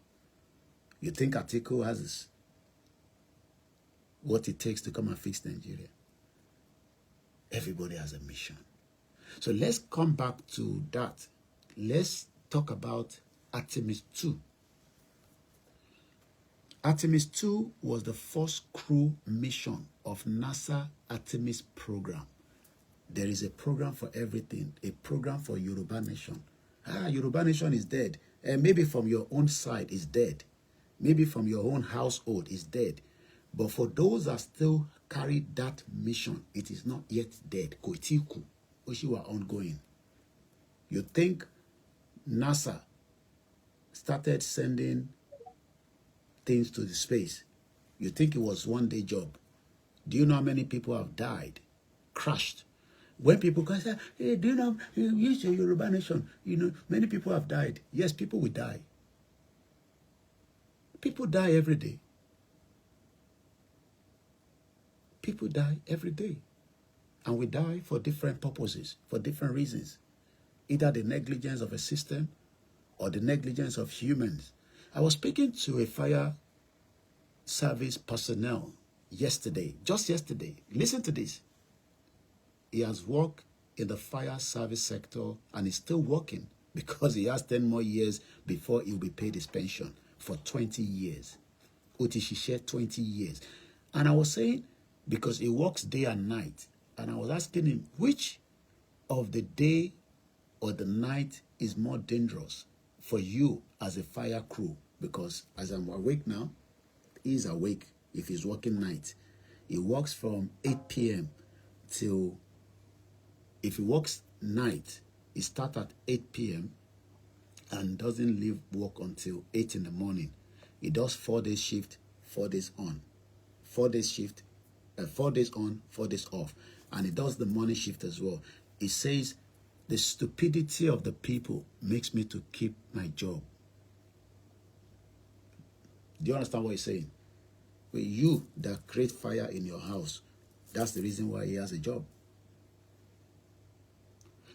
You think Atiku has what it takes to come and fix Nigeria? Everybody has a mission. So let's come back to that. Let's talk about Artemis II. Artemis II was the first crew mission of NASA Artemis program. There is a program for everything, a program for Yoruba nation. Yoruba nation is dead. Maybe from your own side is dead. Maybe from your own household is dead. But for those that still carry that mission, it is not yet dead. Koitiku, Oshiwa ongoing. You think NASA started sending things to the space? You think it was one day job? Do you know how many people have died, crashed? When people can say, hey, do you know, use your Yoruba nation, many people have died. Yes, people will die. People die every day. People die every day. And we die for different purposes, for different reasons. Either the negligence of a system or the negligence of humans. I was speaking to a fire service personnel yesterday, just yesterday. Listen to this. He has worked in the fire service sector and is still working because he has 10 more years before he will be paid his pension for 20 years. Utishishe 20 years. And I was saying, because he works day and night, and I was asking him, which of the day or the night is more dangerous for you as a fire crew? Because as I'm awake now, he's awake if he's working night. He works from 8 p.m. till, if he works night, he starts at 8 p.m. and doesn't leave work until 8 in the morning. He does 4 days shift, 4 days on. 4 days shift, 4 days on, 4 days off. And he does the morning shift as well. He says, the stupidity of the people makes me to keep my job. Do you understand what he's saying? Well, you that create fire in your house, that's the reason why he has a job.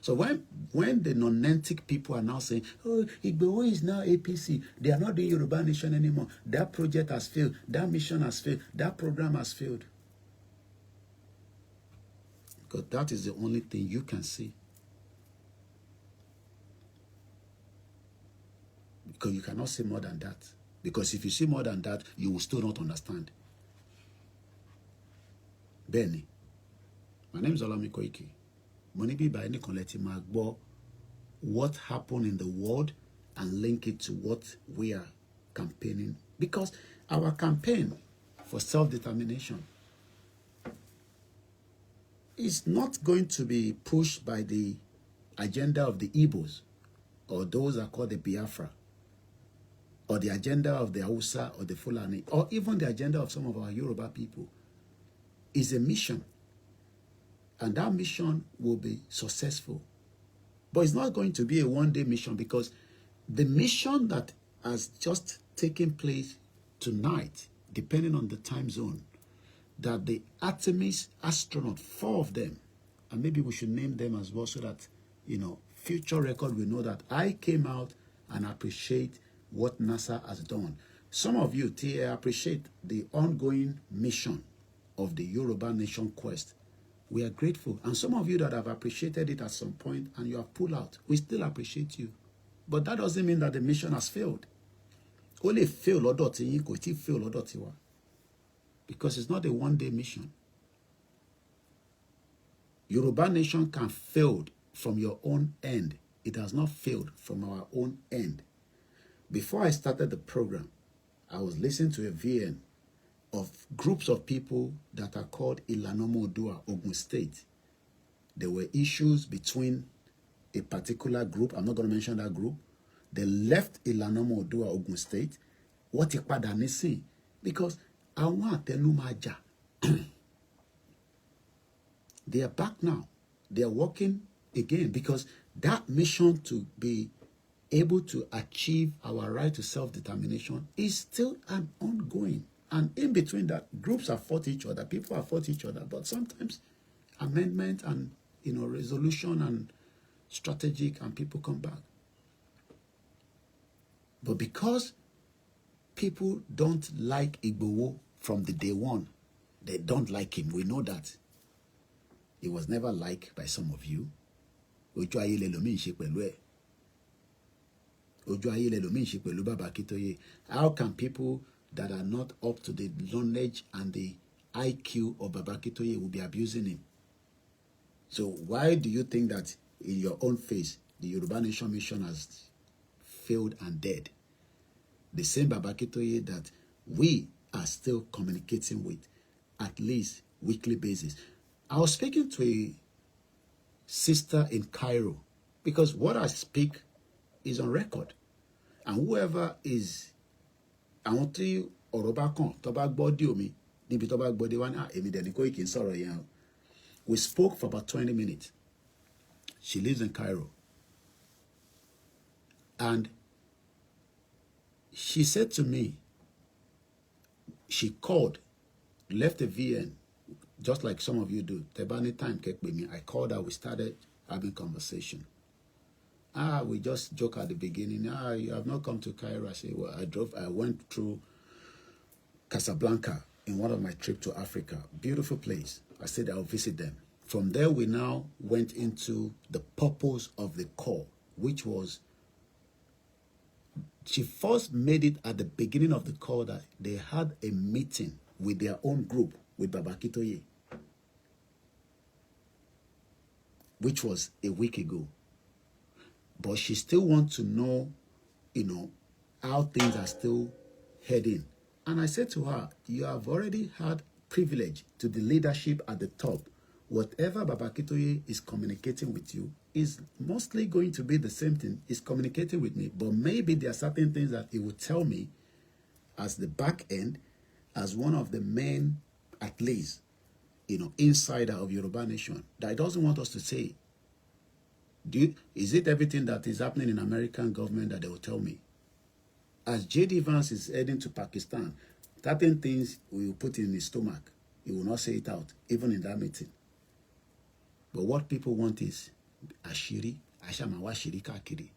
So when the non-nantic people are now saying, oh, Igbo is now APC, they are not doing Yoruba Nation anymore. That project has failed. That mission has failed. That program has failed. Because that is the only thing you can see. Because you cannot see more than that. Because if you see more than that, you will still not understand. Benny, my name is OLAYOMI KOIKI. Monibi by any collective magbo, what happened in the world and link it to what we are campaigning. Because our campaign for self-determination is not going to be pushed by the agenda of the Igbos or those that are called the Biafra, or the agenda of the Hausa or the Fulani, or even the agenda of some of our Yoruba people. Is a mission. And that mission will be successful. But it's not going to be a one-day mission, because the mission that has just taken place tonight, depending on the time zone, that the Artemis astronaut, 4 of them, and maybe we should name them as well so that, future record will know that I came out and appreciate what NASA has done. Some of you, appreciate the ongoing mission of the Yoruba Nation quest. We are grateful. And some of you that have appreciated it at some point and you have pulled out, we still appreciate you. But that doesn't mean that the mission has failed. Only fail lọ́dọ̀ tí yín kò tí fail lọ́dọ̀ tiwa. Because it's not a one-day mission. Yoruba Nation can fail from your own end. It has not failed from our own end. Before I started the program, I was listening to a VN of groups of people that are called Ilanomo Odua, Ogun State. There were issues between a particular group. I'm not going to mention that group. They left Ilanomo Odua, Ogun State. What ipada nisi? Because àwọn àtẹnumájà. They are back now. They are working again because that mission to be able to achieve our right to self-determination is still an ongoing. And in between that, groups have fought each other, people have fought each other, but sometimes amendment and resolution and strategic and people come back. But because people don't like Igboho from the day one, they don't like him. We know that. He was never liked by some of you. Ojú ayé lẹlòmíì ṣe pẹ̀lú ẹ̀. Ojú ayé lẹlòmíì ṣe pẹ̀lú Baba Akintoye. How can people that are not up to the knowledge and the IQ of Baba Akintoye will be abusing him? So why do you think that in your own face, the Yoruba Nation mission has failed and dead? The same Baba Akintoye that we are still communicating with, at least weekly basis. I was speaking to a sister in Cairo because what I speak is on record. And whoever is, àwọn tí ọ̀rọ̀ bá kàn tó bá gbọ́ dí omi níbi tó bá gbọ́ dé wá ní èmi dẹ̀ ní Koiki ń sọ̀rọ̀ yẹn o. We spoke for about 20 minutes. She lives in Cairo. And she said to me, she called, left a VN, just like some of you do. Tebani time kept with me. I called her, we started having conversation. We just joke at the beginning. You have not come to Cairo. I said, well, I went through Casablanca in one of my trips to Africa. Beautiful place. I said I'll visit them. From there, we now went into the purpose of the call, which was, she first made it at the beginning of the call that they had a meeting with their own group, with Baba Akintoye, which was a week ago. But she still wants to know, how things are still heading. And I said to her, you have already had privilege to the leadership at the top. Whatever Baba Akintoye is communicating with you is mostly going to be the same thing. He's communicating with me, but maybe there are certain things that he will tell me as the back end, as one of the men, at least, insider of Yoruba Nation, that he doesn't want us to say. Is it everything that is happening in American government that they will tell me? As J.D. Vance is heading to Pakistan, certain things we will put in his stomach. He will not say it out, even in that meeting. But what people want is Ashiri, Ashamawa Shiri Kakiri,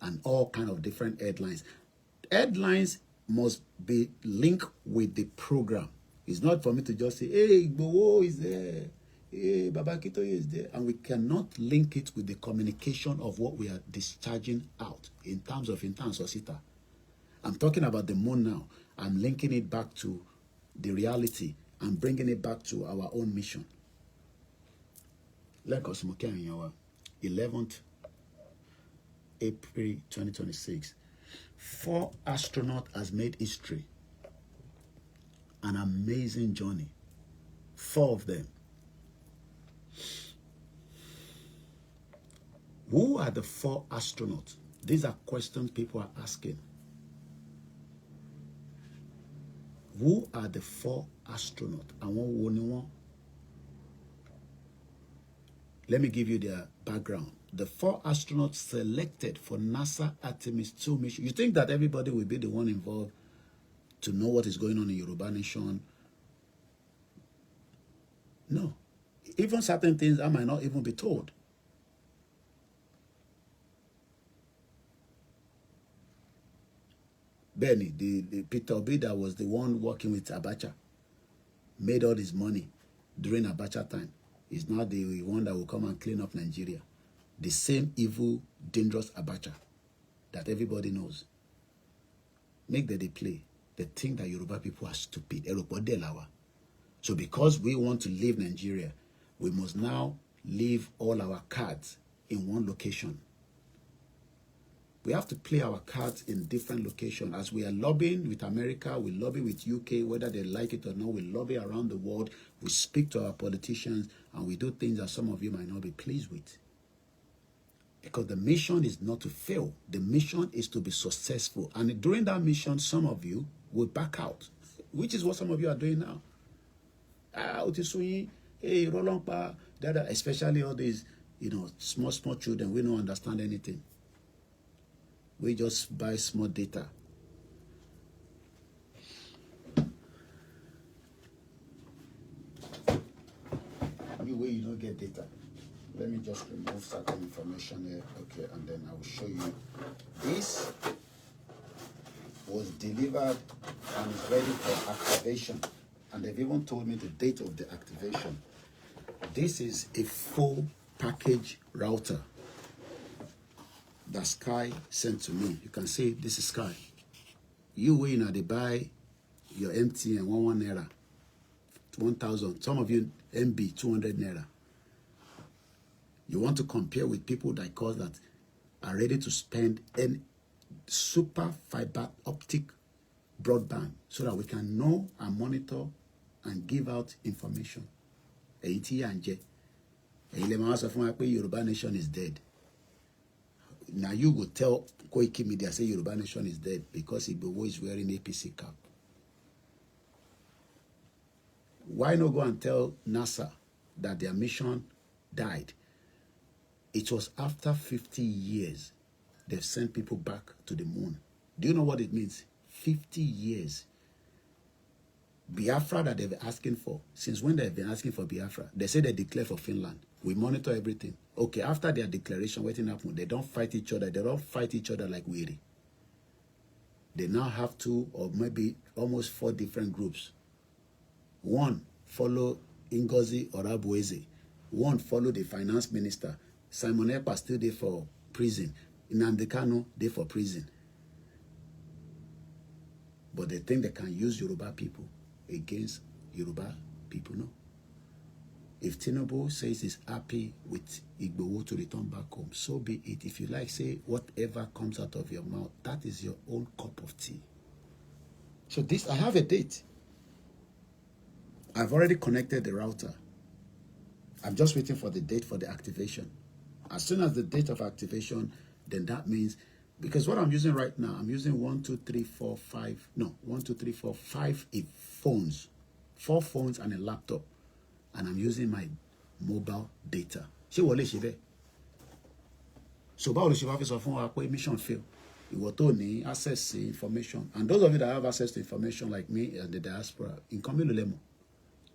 and all kind of different headlines. Headlines must be linked with the program. It's not for me to just say, hey, Igboho is there. Hey, Baba Akintoye is there. And we cannot link it with the communication of what we are discharging out in terms of Osita. I'm talking about the moon now. I'm linking it back to the reality and bringing it back to our own mission. Like us, 11th April 2026. 4 astronauts has made history. An amazing journey. 4 of them. Who are the 4 astronauts? These are questions people are asking. Who are the 4 astronauts? Àwọn wo ni wọ́n? Let me give you their background. The 4 astronauts selected for NASA Artemis II mission. You think that everybody will be the one involved to know what is going on in Yoruba Nation. No. Even certain things I might not even be told. Benny, the Peter Obi that was the one working with Abacha, made all his money during Abacha time. He's not the one that will come and clean up Nigeria. The same evil, dangerous Abacha that everybody knows. Make that they play. They think that Yoruba people are stupid. So because we want to leave Nigeria, we must now leave all our cards in one location. We have to play our cards in different locations. As we are lobbying with America, we lobby with UK, whether they like it or not, we lobby around the world, we speak to our politicians, and we do things that some of you might not be pleased with. Because the mission is not to fail. The mission is to be successful. And during that mission, some of you will back out, which is what some of you are doing now. Especially all these, small children, we don't understand anything. We just buy small data. You don't get data. Let me just remove certain information here. Okay, and then I will show you. This was delivered and is ready for activation. And they've even told me the date of the activation. This is a full package router that Sky sent to me. You can see this is Sky. You win they buy your MTN 11 naira, 1,000. Some of you MB 200 naira. You want to compare with people like us that are ready to spend a super fiber optic broadband so that we can know and monitor and give out information. Yoruba Nation is dead. Now you go tell Koikimedia say Yoruba Nation is dead because Igboho is wearing APC cap. Why not go and tell NASA that their mission died? It was after 50 years they've sent people back to the moon. Do you know what it means? 50 years. Biafra that they've been asking for. Since when they've been asking for Biafra? They say they declare for Finland. We monitor everything. Okay, after their declaration, waiting happen, they don't fight each other. They don't fight each other like weary. They now have 2 or maybe almost 4 different groups. One follow Ngozi Orabueze. One follow the finance minister. Simon Ekpa still there for prison. Nnamdi Kanu there for prison. But they think they can use Yoruba people against Yoruba people, no. If Tinubu says he's happy with Igboho to return back home, so be it. If you like, say whatever comes out of your mouth, that is your own cup of tea. So this, I have a date. I've already connected the router. I'm just waiting for the date for the activation. As soon as the date of activation, then that means, because what I'm using right now, I'm using 5 phones, 4 phones and a laptop. And I'm using my mobile data. So báwo ló ṣe wá fi sọ fún wa pé mission fail? Ìwọ tó ní access to information. And those of you that have access to information like me and the diaspora, in mélòó lẹ mọ̀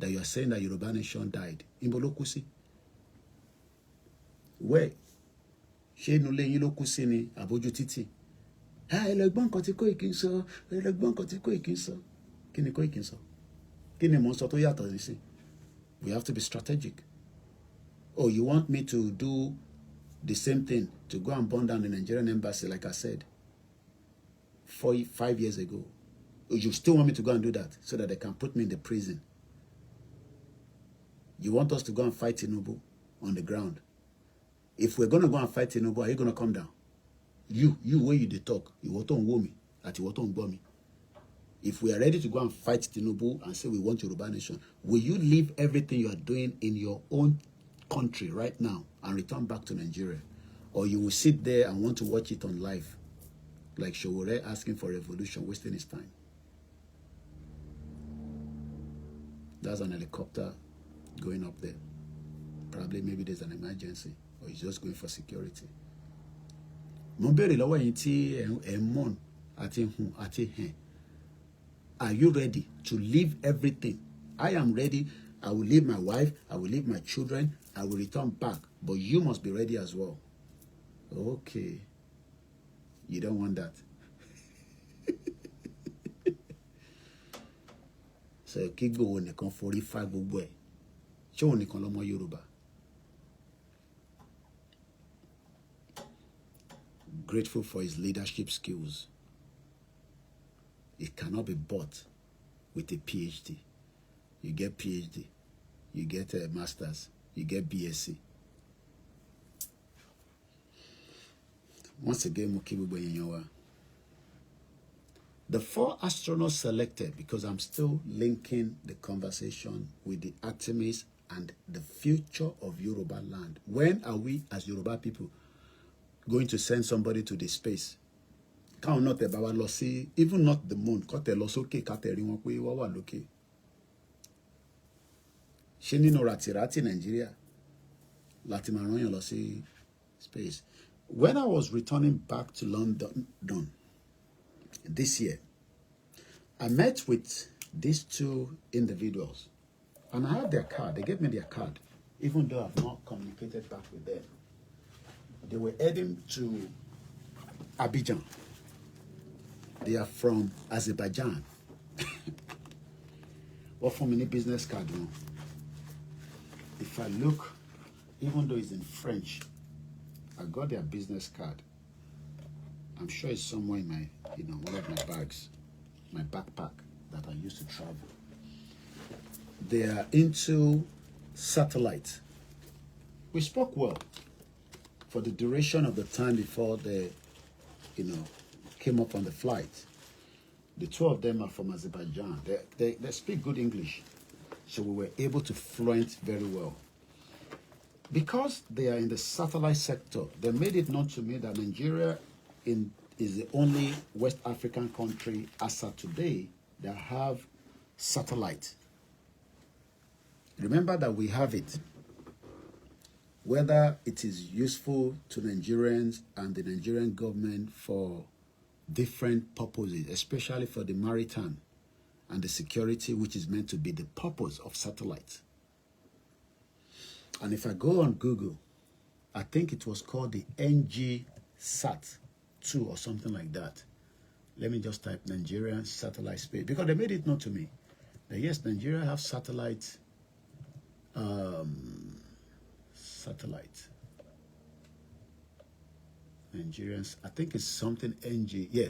that you are saying that Yoruba Nation died. Níbo ló kú sí? Where? Ṣé inú ilé yín ló kú sí ni àbójú títì? Ẹ lọ gbọ́ nǹkan tí Koiki ń sọ, ẹ lọ gbọ́ nǹkan tí Koiki ń sọ. Kí ni Koiki ń sọ? Kí ni mò ń sọ tó yàtọ̀ nísìn? We have to be strategic. Oh, you want me to do the same thing, to go and burn down the Nigerian embassy, like I said 5 years ago? You still want me to go and do that so that they can put me in the prison? You want us to go and fight Tinubu on the ground? If we're going to go and fight Tinubu, are you going to come down? You where you dey talk, you want to wo me, at you want to go me. If we are ready to go and fight Tinubu and say we want Yoruba Nation, will you leave everything you are doing in your own country right now and return back to Nigeria? Or you will sit there and want to watch it on live, like Showore asking for revolution, wasting his time? That's an helicopter going up there. Probably maybe there's an emergency, or he's just going for security. Mo béèrè lọ́wọ́ yín tí ẹ mọ̀ àti hun àti hen. Are you ready to leave everything? I am ready. I will leave my wife. I will leave my children. I will return back. But you must be ready as well. Okay. You don't want that. So kí Igboho nìkan forí fá gbogbo ẹ̀. Ṣé òun nìkan lọ́mọ Yorùbá? Grateful for his leadership skills. It cannot be bought with a PhD. You get PhD, you get a master's, you get BSc. Once again, mo kí gbogbo èèyàn wa. The 4 astronauts selected, because I'm still linking the conversation with the Artemis and the future of Yoruba land. When are we, as Yoruba people, going to send somebody to the space? Káwọn náà tẹ̀ bá wa lọ sí, even not the moon, kọ́ tẹ̀ lọ sókè ká tẹ̀ rí wọn pé wọ́n wà lókè. Ṣé nínú ràtìràtì Nàìjíríà láti máa rán yàn lọ sí space? When I was returning back to London this year, I met with these 2 individuals, and I had their card. They gave me their card, even though I've not communicated back with them. They were heading to Abidjan. They are from Azerbaijan. What for many business card? No? If I look, even though it's in French, I got their business card. I'm sure it's somewhere in my, one of my bags, my backpack that I used to travel. They are into satellite. We spoke well for the duration of the time before they, came up on the flight. The 2 of them are from Azerbaijan. They speak good English, so we were able to fluent very well. Because they are in the satellite sector, they made it known to me that Nigeria is the only West African country as of today that have satellite. Remember that we have it. Whether it is useful to Nigerians and the Nigerian government for different purposes, especially for the maritime and the security, which is meant to be the purpose of satellite. And if I go on Google, I think it was called the NG-SAT-2 or something like that. Let me just type Nigerian satellite space, because they made it known to me that yes, Nigeria have satellite. Nigerians, I think it's something NG. Yeah.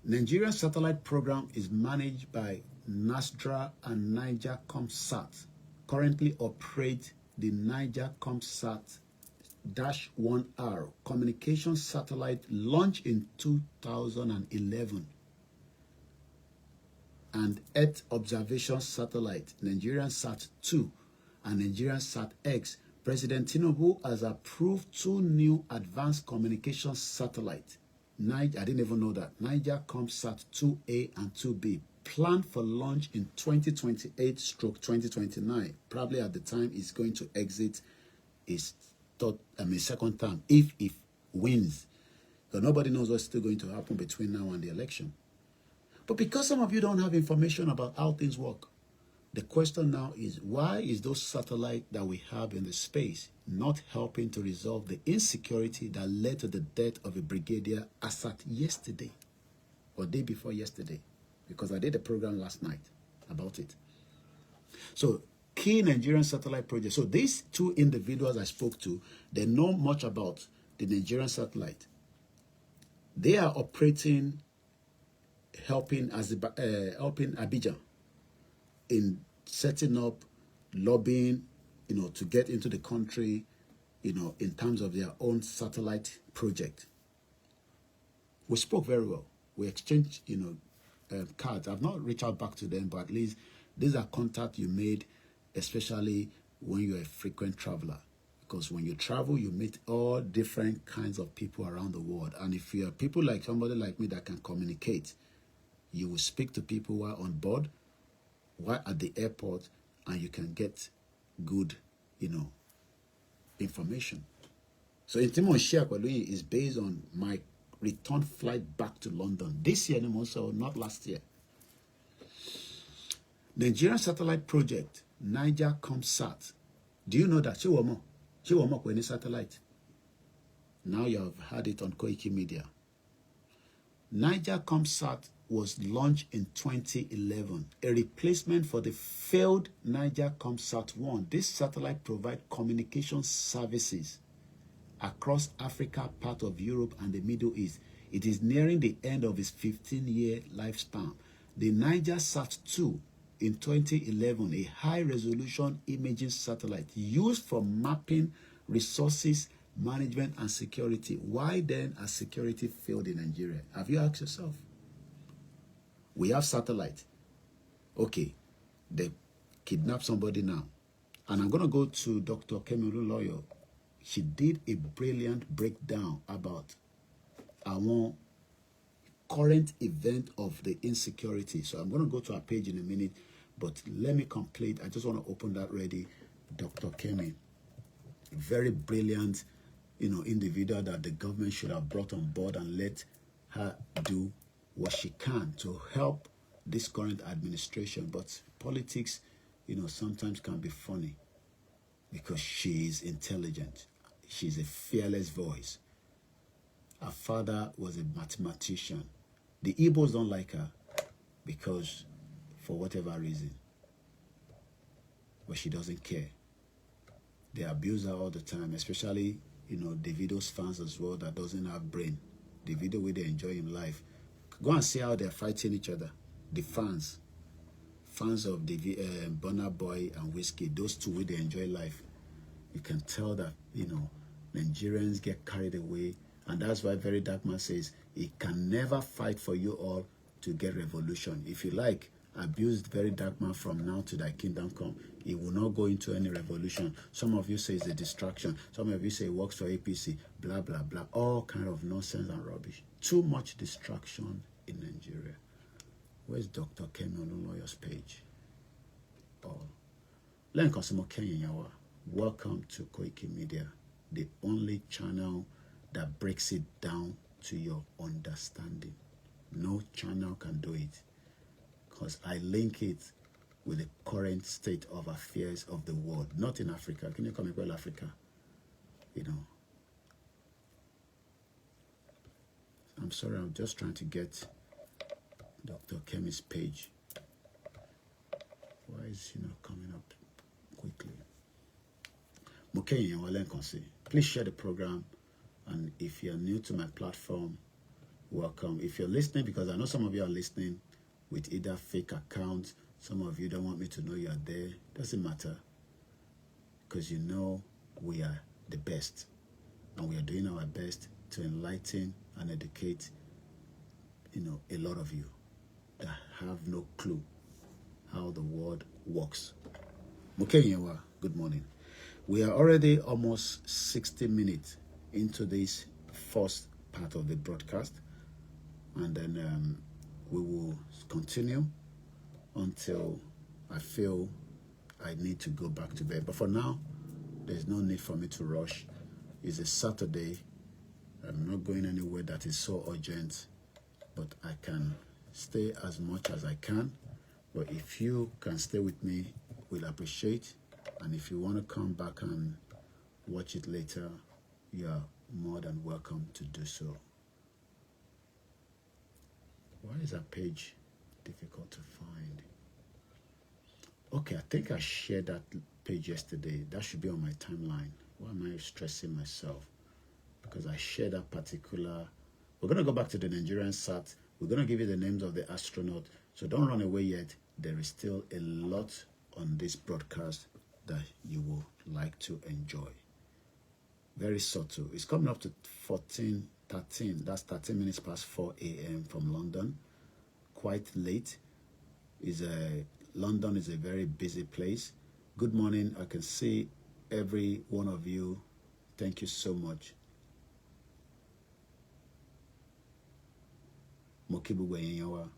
Nigerian satellite program is managed by NASDRA and Niger Comsat. Currently operate the Niger Comsat-1R communication satellite launched in 2011. And Earth observation satellite, Nigerian SAT-2 and Nigerian SAT-X. President Tinubu has approved 2 new advanced communication satellites. I didn't even know that. Niger Comsat 2A and 2B. Planned for launch in 2028/2029. Probably at the time it's going to exit his second term, if wins. Because nobody knows what's still going to happen between now and the election. But because some of you don't have information about how things work, the question now is, why is those satellites that we have in the space not helping to resolve the insecurity that led to the death of a brigadier Assad yesterday or day before yesterday? Because I did a program last night about it. So, key Nigerian satellite project. So these 2 individuals I spoke to, they know much about the Nigerian satellite. They are operating, helping Abidjan in setting up, lobbying, to get into the country, in terms of their own satellite project. We spoke very well. We exchanged, cards. I've not reached out back to them, but at least these are contacts you made, especially when you're a frequent traveler. Because when you travel, you meet all different kinds of people around the world. And if you are people like somebody like me that can communicate, you will speak to people who are on board, while at the airport, and you can get good, information. So Intimo share is based on my return flight back to London this year, so not last year. Nigerian satellite project, Niger ComSat. Do you know that? Ṣé wọ́n mọ̀? Ṣé wọ́n mọ̀ pé ní satellite? Now you have had it on Koikimedia. Niger ComSat was launched in 2011, a replacement for the failed Niger ComSat 1. This satellite provides communication services across Africa, part of Europe, and the Middle East. It is nearing the end of its 15-year lifespan. The Niger Sat 2 in 2011, a high-resolution imaging satellite used for mapping, resources, management, and security. Why then has security failed in Nigeria? Have you asked yourself? We have satellite. Okay, they kidnap somebody now. And I'm going to go to Dr. Kemi Oluloyo. She did a brilliant breakdown about our current event of the insecurity. So I'm going to go to her page in a minute, but let me complete. I just want to open that ready. Dr. Kemi, very brilliant, individual that the government should have brought on board and let her do what she can to help this current administration. But politics, sometimes can be funny because she is intelligent. She's a fearless voice. Her father was a mathematician. The Igbos don't like her because, for whatever reason, but she doesn't care. They abuse her all the time, especially, Davido's fans as well that doesn't have brain. Davido, where they enjoy in life. Go and see how they're fighting each other. The fans of Burna Boy and Whiskey, those two, where they enjoy life. You can tell that, Nigerians get carried away. And that's why Very Dark Man says, he can never fight for you all to get revolution. If you like, abuse Very Dark Man from now to thy kingdom come. He will not go into any revolution. Some of you say it's a distraction. Some of you say it works for APC. Blah, blah, blah. All kind of nonsense and rubbish. Too much distraction in Nigeria. Where's Dr. Kemi Oluloyo's page? Oh. Welcome to Koikimedia, the only channel that breaks it down to your understanding. No channel can do it because I link it with the current state of affairs of the world, not in Africa. Can you come and Africa? I'm sorry, I'm just trying to get Dr. Kemi's page. Why is he not coming up quickly? Please share the program. And if you're new to my platform, welcome. If you're listening, because I know some of you are listening with either fake accounts, some of you don't want me to know you are there. Doesn't matter. Because we are the best. And we are doing our best to enlighten and educate, a lot of you that have no clue how the world works. Good morning. We are already almost 60 minutes into this first part of the broadcast, and then we will continue until I feel I need to go back to bed. But for now, there's no need for me to rush. It's a Saturday. I'm not going anywhere that is so urgent, but I can stay as much as I can. But if you can stay with me, we'll appreciate. And if you want to come back and watch it later, you are more than welcome to do so. Why is that page difficult to find? Okay, I think I shared that page yesterday. That should be on my timeline. Why am I stressing myself? Because I shared that particular... We're going to go back to the Nigerian SAT. We're going to give you the names of the astronaut. So don't run away yet. There is still a lot on this broadcast that you will like to enjoy. Very subtle. It's coming up to 14:13. That's 13 minutes past 4 a.m. from London. Quite late. London is a very busy place. Good morning. I can see every one of you. Thank you so much. Mokibu Gwenyawa.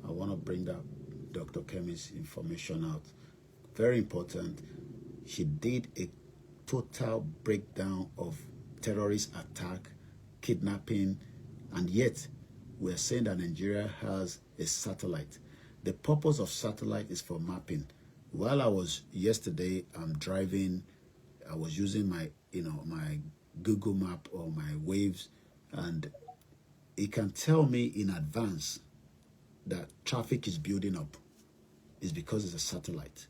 I bring that Dr. Kemi's information out. Very important. She did a total breakdown of terrorist attack, kidnapping, and yet we're saying that Nigeria has a satellite. The purpose of satellite is for mapping. While I was yesterday, I'm driving, I was using my, my Google map or my waves, and it can tell me in advance that traffic is building up. It's because it's a satellite.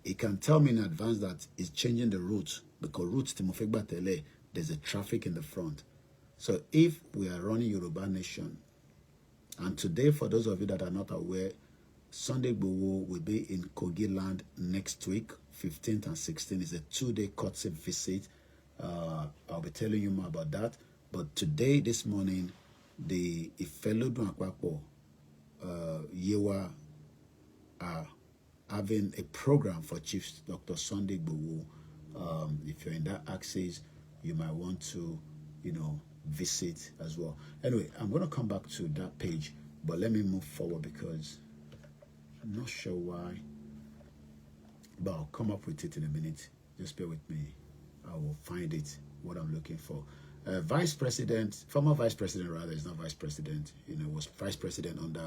It can tell me in advance that it's changing the route, because route Timofegba Tele, there's a traffic in the front. So if we are running Yoruba Nation, and today, for those of you that are not aware, Sunday Igboho will be in Kogi land next week, 15th and 16th. It's a 2-day courtship visit. I'll be telling you more about that. But today, this morning, the Ifelodun Akwapo Yewa are having a program for Chief Dr. Sunday Igboho. If you're in that axis, you might want to, visit as well. Anyway, I'm going to come back to that page, but let me move forward because I'm not sure why, but I'll come up with it in a minute. Just bear with me. I will find it, what I'm looking for. Vice President, former Vice President rather, is not Vice President, was Vice President under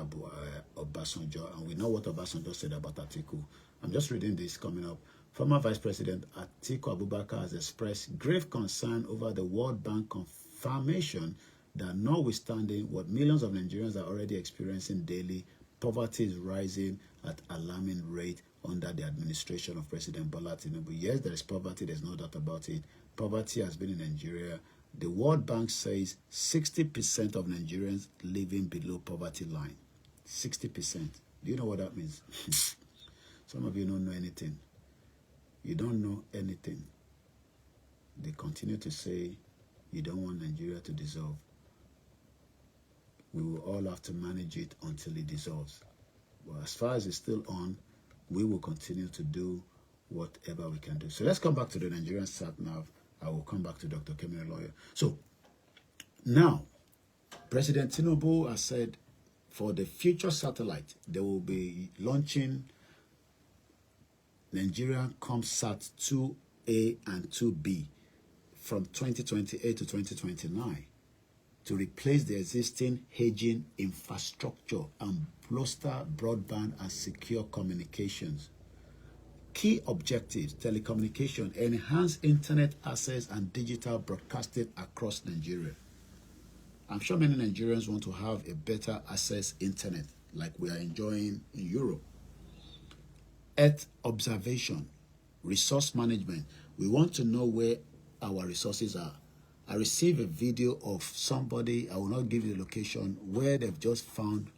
Obasanjo, and we know what Obasanjo said about Atiku. I'm just reading this coming up. Former Vice President Atiku Abubakar has expressed grave concern over the World Bank confirmation that notwithstanding what millions of Nigerians are already experiencing daily, poverty is rising at alarming rate under the administration of President Bola Tinubu. Yes, there is poverty, there's no doubt about it. Poverty has been in Nigeria. The World Bank says 60% of Nigerians living below poverty line. 60%. Do you know what that means? Some of you don't know anything. You don't know anything. They continue to say you don't want Nigeria to dissolve. We will all have to manage it until it dissolves. But as far as it's still on, we will continue to do whatever we can do. So let's come back to the Nigerian sat-nav. I will come back to Dr. Kemi, lawyer. So now, President Tinubu has said for the future satellite, they will be launching Nigerian ComSat 2A and 2B from 2028 to 2029 to replace the existing aging infrastructure and bolster broadband and secure communications. Key objectives: telecommunication, enhance internet access and digital broadcasting across Nigeria. I'm sure many Nigerians want to have a better access internet like we are enjoying in Europe. Earth observation, resource management. We want to know where our resources are. I received a video of somebody, I will not give you the location, where they've just found,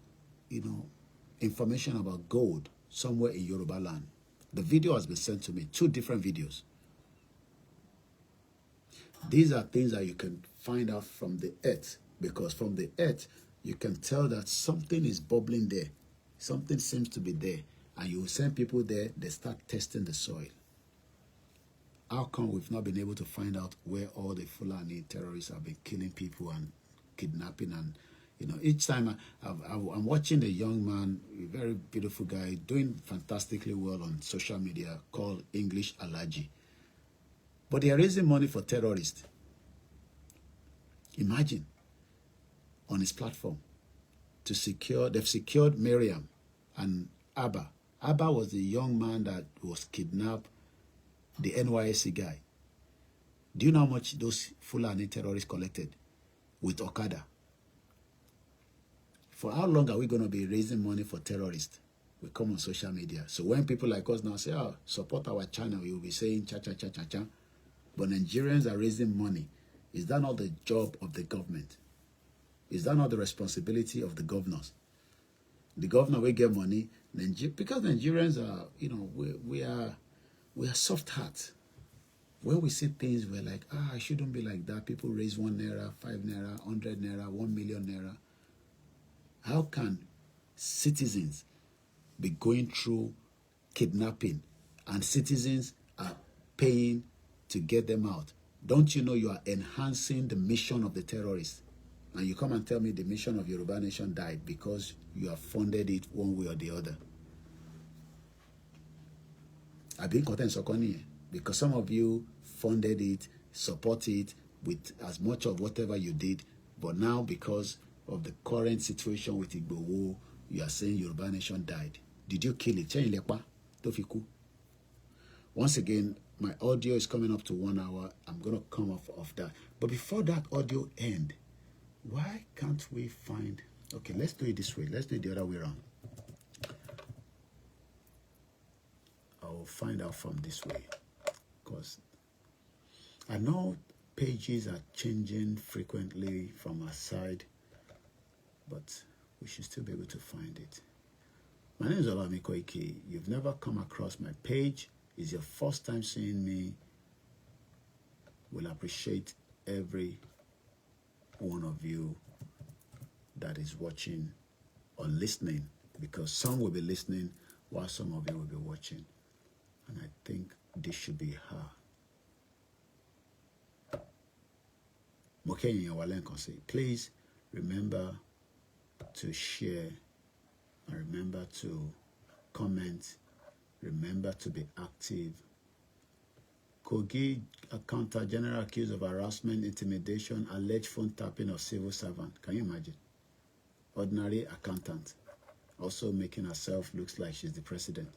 information about gold somewhere in Yoruba land. The video has been sent to me, 2 different videos. These are things that you can find out from the earth, because from the earth, you can tell that something is bubbling there. Something seems to be there. And you send people there, they start testing the soil. How come we've not been able to find out where all the Fulani terrorists have been killing people and kidnapping? And, each time I'm watching a young man, a very beautiful guy, doing fantastically well on social media, called English Alaji. But they are raising money for terrorists. Imagine, on his platform, they've secured Miriam and Abba. Abba was the young man that was kidnapped, the NYSC guy. Do you know how much those Fulani terrorists collected with Okada? For how long are we going to be raising money for terrorists? We come on social media. So when people like us now say, support our channel, you'll be saying cha-cha-cha-cha-cha. But Nigerians are raising money. Is that not the job of the government? Is that not the responsibility of the governors? The governor will get money, because Nigerians are, we are soft hearts. When we see things, we're like, I shouldn't be like that. People raise 1 naira, 5 naira, 100 naira, 1 million naira. How can citizens be going through kidnapping and citizens are paying to get them out? Don't you know you are enhancing the mission of the terrorists? And you come and tell me the mission of Yoruba Nation died because you have funded it one way or the other. I've been content Sokoni because some of you funded it, support it with as much of whatever you did, but now because of the current situation with Igboho, you are saying Yoruba Nation died. Did you kill it? Once again, my audio is coming up to 1 hour. I'm going to come off of that. But before that audio end, why can't we find... Okay, let's do it this way. Let's do it the other way around. I will find out from this way. Because I know pages are changing frequently from our side, but we should still be able to find it. My name is OLAYOMI KOIKI. You've never come across my page. It's your first time seeing me. Will appreciate every one of you that is watching or listening, because some will be listening while some of you will be watching. And I think this should be her. Please remember to share and remember to comment. Remember to be active. Kogi accountant general accused of harassment, intimidation, alleged phone tapping of civil servant. Can you imagine? Ordinary accountant, also making herself looks like she's the president.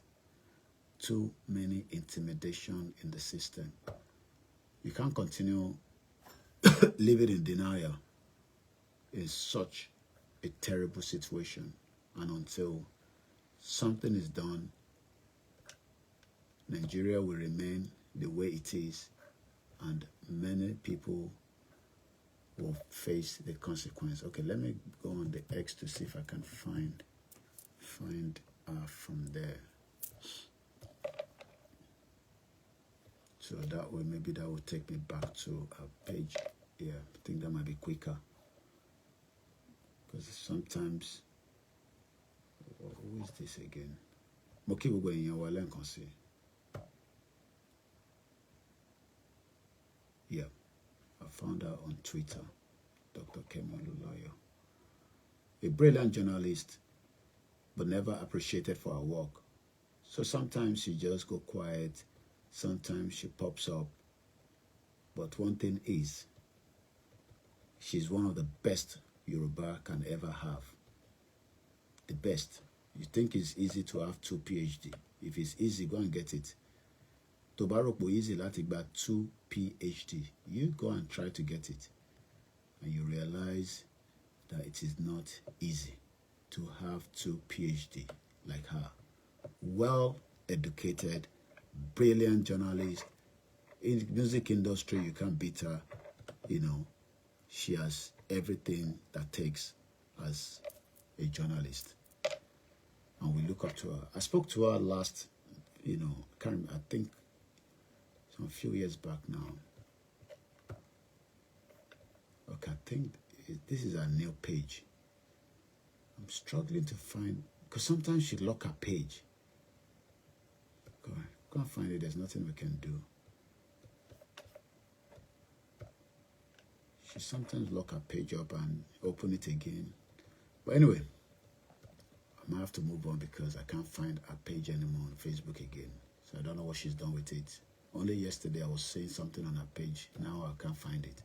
Too many intimidation in the system. You can't continue living in denial in such a terrible situation, and until something is done, Nigeria will remain the way it is, and many people will face the consequence. Okay, let me go on the X to see if I can find from there. So that way, maybe that will take me back to our page. Yeah, I think that might be quicker. Because sometimes, who is this again? Moki will go in your wallet and see. Yeah, I found her on Twitter, Dr. Kemalulayo. A brilliant journalist, but never appreciated for her work. So sometimes she just go quiet, sometimes she pops up. But one thing is, she's one of the best Yoruba can ever have. The best. You think it's easy to have 2 PhD. If it's easy, go and get it. Tobaropo easy lati gba 2 PhD. You go and try to get it. And you realize that it is not easy to have 2 PhD like her. Well educated, brilliant journalist. In the music industry, you can't beat her. You know, she has everything that takes as a journalist. And we look up to her. I spoke to her last, I think a few years back now. Okay, I think this is her new page. I'm struggling to find, because sometimes she lock her page. Go on, can't find it. There's nothing we can do. She sometimes lock her page up and open it again. But anyway, I might have to move on because I can't find her page anymore on Facebook again. So I don't know what she's done with it. Only yesterday I was saying something on her page. Now I can't find it.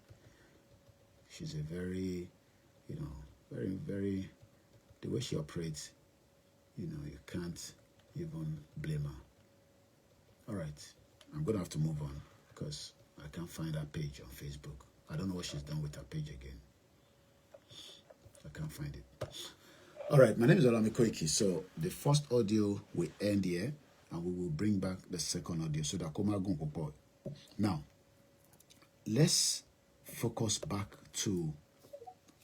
She's a very, very, the way she operates, you can't even blame her. All right, I'm going to have to move on because I can't find her page on Facebook. I don't know what she's done with her page again. I can't find it. All right, my name is OLAYOMI KOIKI. So the first audio will end here, and we will bring back the second audio. So that now, let's focus back to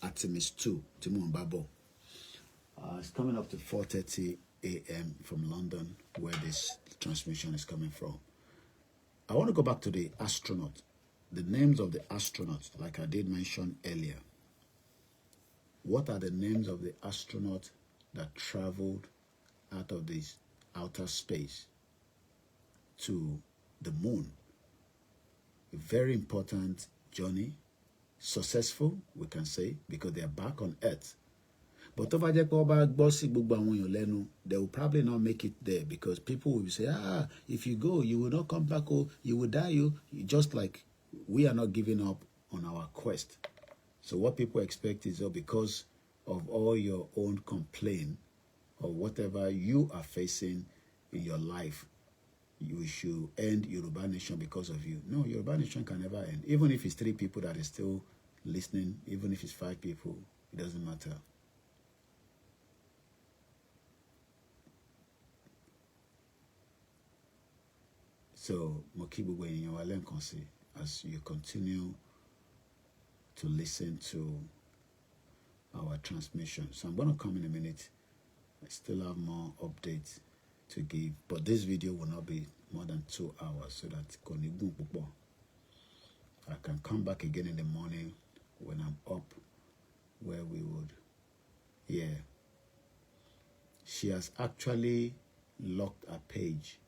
Artemis II, Timon Babo. It's coming up to 4:30 a.m. from London, where this transmission is coming from. I want to go back to the astronaut. The names of the astronauts, like I did mention earlier. What are the names of the astronauts that traveled out of this outer space to the moon? A very important journey, successful, we can say, because they are back on earth. But if I just go back, bossy gbogbo àwọn èèyàn lẹ́nu, they will probably not make it there because people will say, if you go, you will not come back, oh, you will die, just like we are not giving up on our quest. So what people expect is that because of all your own complaint or whatever you are facing in your life, you should end Yoruba Nation because of you. No, Yoruba Nation can never end. Even if it's 3 people that are still listening, even if it's 5 people, it doesn't matter. So, Mokibu as you continue to listen to our transmission. So I'm going to come in a minute. I still have more updates to give, but this video will not be more than 2 hours so that I can come back again in the morning when I'm up where we would. Yeah. She has actually locked a page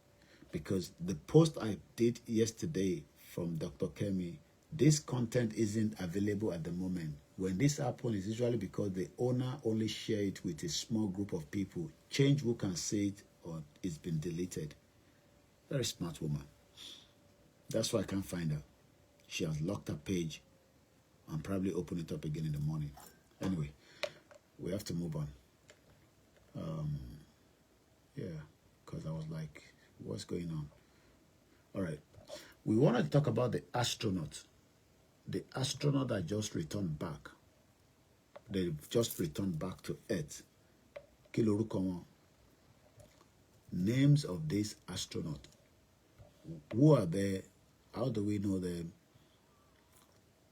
because the post I did yesterday from Dr. Kemi, this content isn't available at the moment. When this happens, it's usually because the owner only share it with a small group of people. Change who can see it or it's been deleted. Very smart woman. That's why I can't find her. She has locked her page and probably open it up again in the morning. Anyway, we have to move on. Yeah, because I was like, what's going on? All right. We want to talk about the astronaut. The astronaut that just returned back. They just returned back to Earth. Kí lorúkọ wọn? Names of this astronaut. Who are they? How do we know them?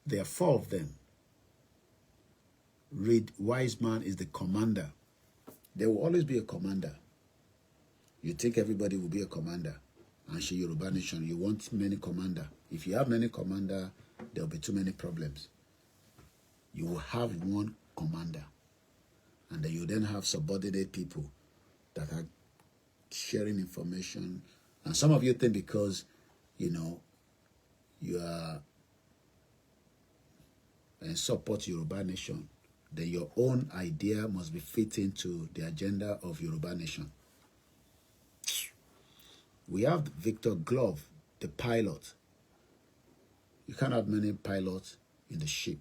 There are 4 of them. Reed Wiseman is the commander. There will always be a commander. You think everybody will be a commander. And she Yoruba Nation, you want many commander. If you have many commander, there will be too many problems. You will have one commander. And then you then have subordinate people that are sharing information. And some of you think because, you are and support Yoruba Nation, then your own idea must be fit into the agenda of Yoruba Nation. We have Victor Glove, the pilot. You can't have many pilots in the ship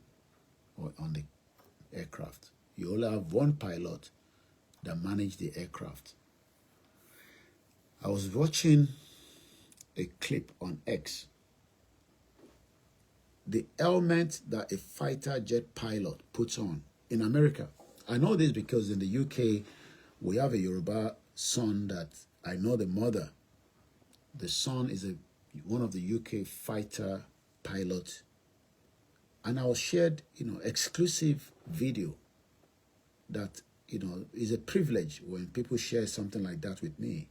or on the aircraft. You only have one pilot that manages the aircraft. I was watching a clip on X. The helmet that a fighter jet pilot puts on in America. I know this because in the UK, we have a Yoruba son that I know the mother. The son is one of the UK fighter pilots. And I was shared, exclusive video that, is a privilege when people share something like that with me.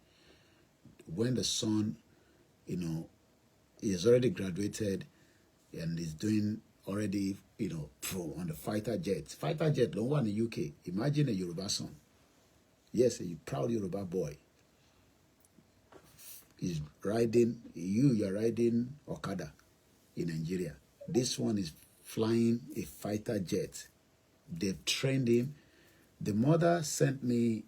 When the son, he has already graduated and is doing already, on the fighter jet. Fighter jet, don't want in the UK. Imagine a Yoruba son. Yes, a proud Yoruba boy. He's riding, you're riding Okada in Nigeria. This one is flying a fighter jet. They've trained him. The mother sent me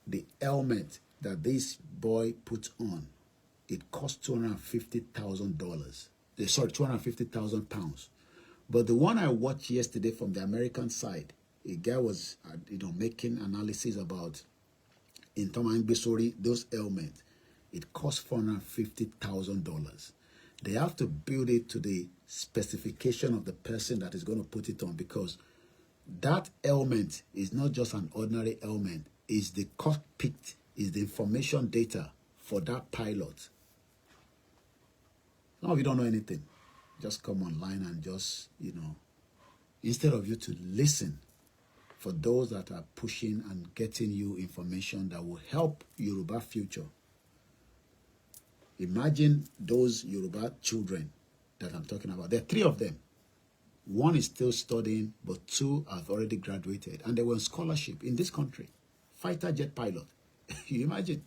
the helmet that this boy put on. It cost $250,000. Sorry, 250,000 pounds. But the one I watched yesterday from the American side, a guy was, making analysis about in Tomangbesori, those helmets. It costs $450,000. They have to build it to the specification of the person that is going to put it on, because that helmet is not just an ordinary helmet. It's the cockpit, is the information data for that pilot. Some of you don't know anything. Just come online and just, instead of you to listen for those that are pushing and getting you information that will help Yoruba future. Imagine those Yoruba children that I'm talking about. There are 3 of them. One is still studying, but 2 have already graduated. And they were on scholarship in this country. Fighter jet pilot. You imagine?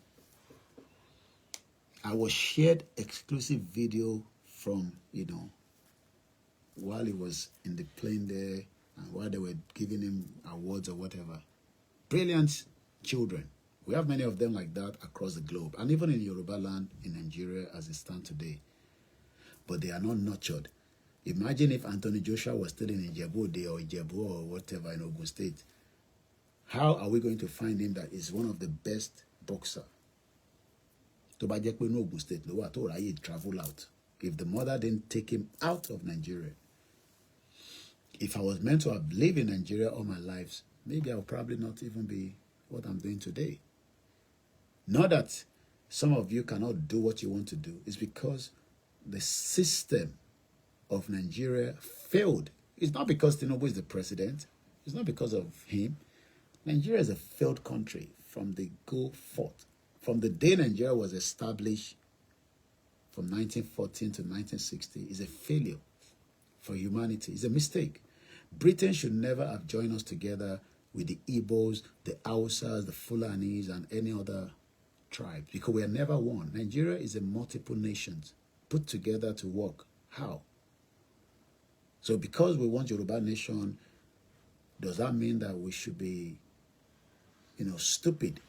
I was shared exclusive video from, while he was in the plane there and while they were giving him awards or whatever. Brilliant children. We have many of them like that across the globe, and even in YORÚBÁLAND in Nigeria as it stands today. But they are not nurtured. Imagine if Anthony Joshua was still in Ijebu or Ijebu or whatever in Ogun State. How are we going to find him that is one of the best boxer? Tó bá jẹ́ pé ní Ogun State ló wà tó ráyè travel out. If the mother didn't take him out of Nigeria. If I was meant to have lived in Nigeria all my lives, maybe I would probably not even be what I'm doing today. Not that some of you cannot do what you want to do. It's because the system of Nigeria failed. It's not because Tinubu is the president. It's not because of him. Nigeria is a failed country from the go forth. From the day Nigeria was established from 1914 to 1960 is a failure for humanity. It's a mistake. Britain should never have joined us together with the Igbos, the Hausas, the Fulanis, and any other tribe, because we are never one. Nigeria is a multiple nations put together to work. How? So because we want Yoruba nation, does that mean that we should be, stupid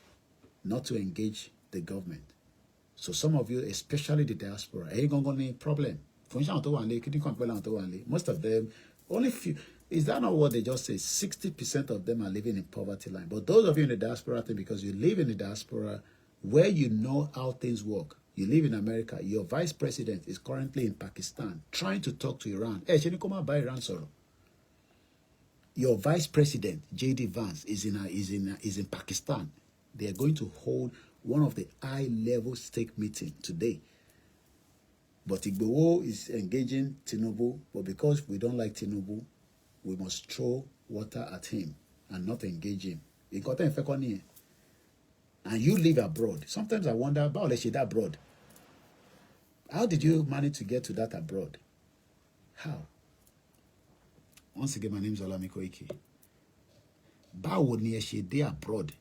not to engage the government? So some of you, especially the diaspora, ain't gonna need problem. Most of them, only few. Is that not what they just say? 60% of them are living in poverty line. But those of you in the diaspora, I think because you live in the diaspora, where you know how things work. You live in America. Your vice president is currently in Pakistan trying to talk to Iran. Your vice president, J.D. Vance, is in Pakistan. They are going to hold one of the high-level stake meetings today. But Igboho is engaging Tinubu. But because we don't like Tinubu, we must throw water at him and not engage him. And you live abroad. Sometimes I wonder about that abroad. How did you manage to get to that abroad? How? Once again, my name is OLAYOMI KOIKI. Báwo ni ẹ ṣe dé abroad?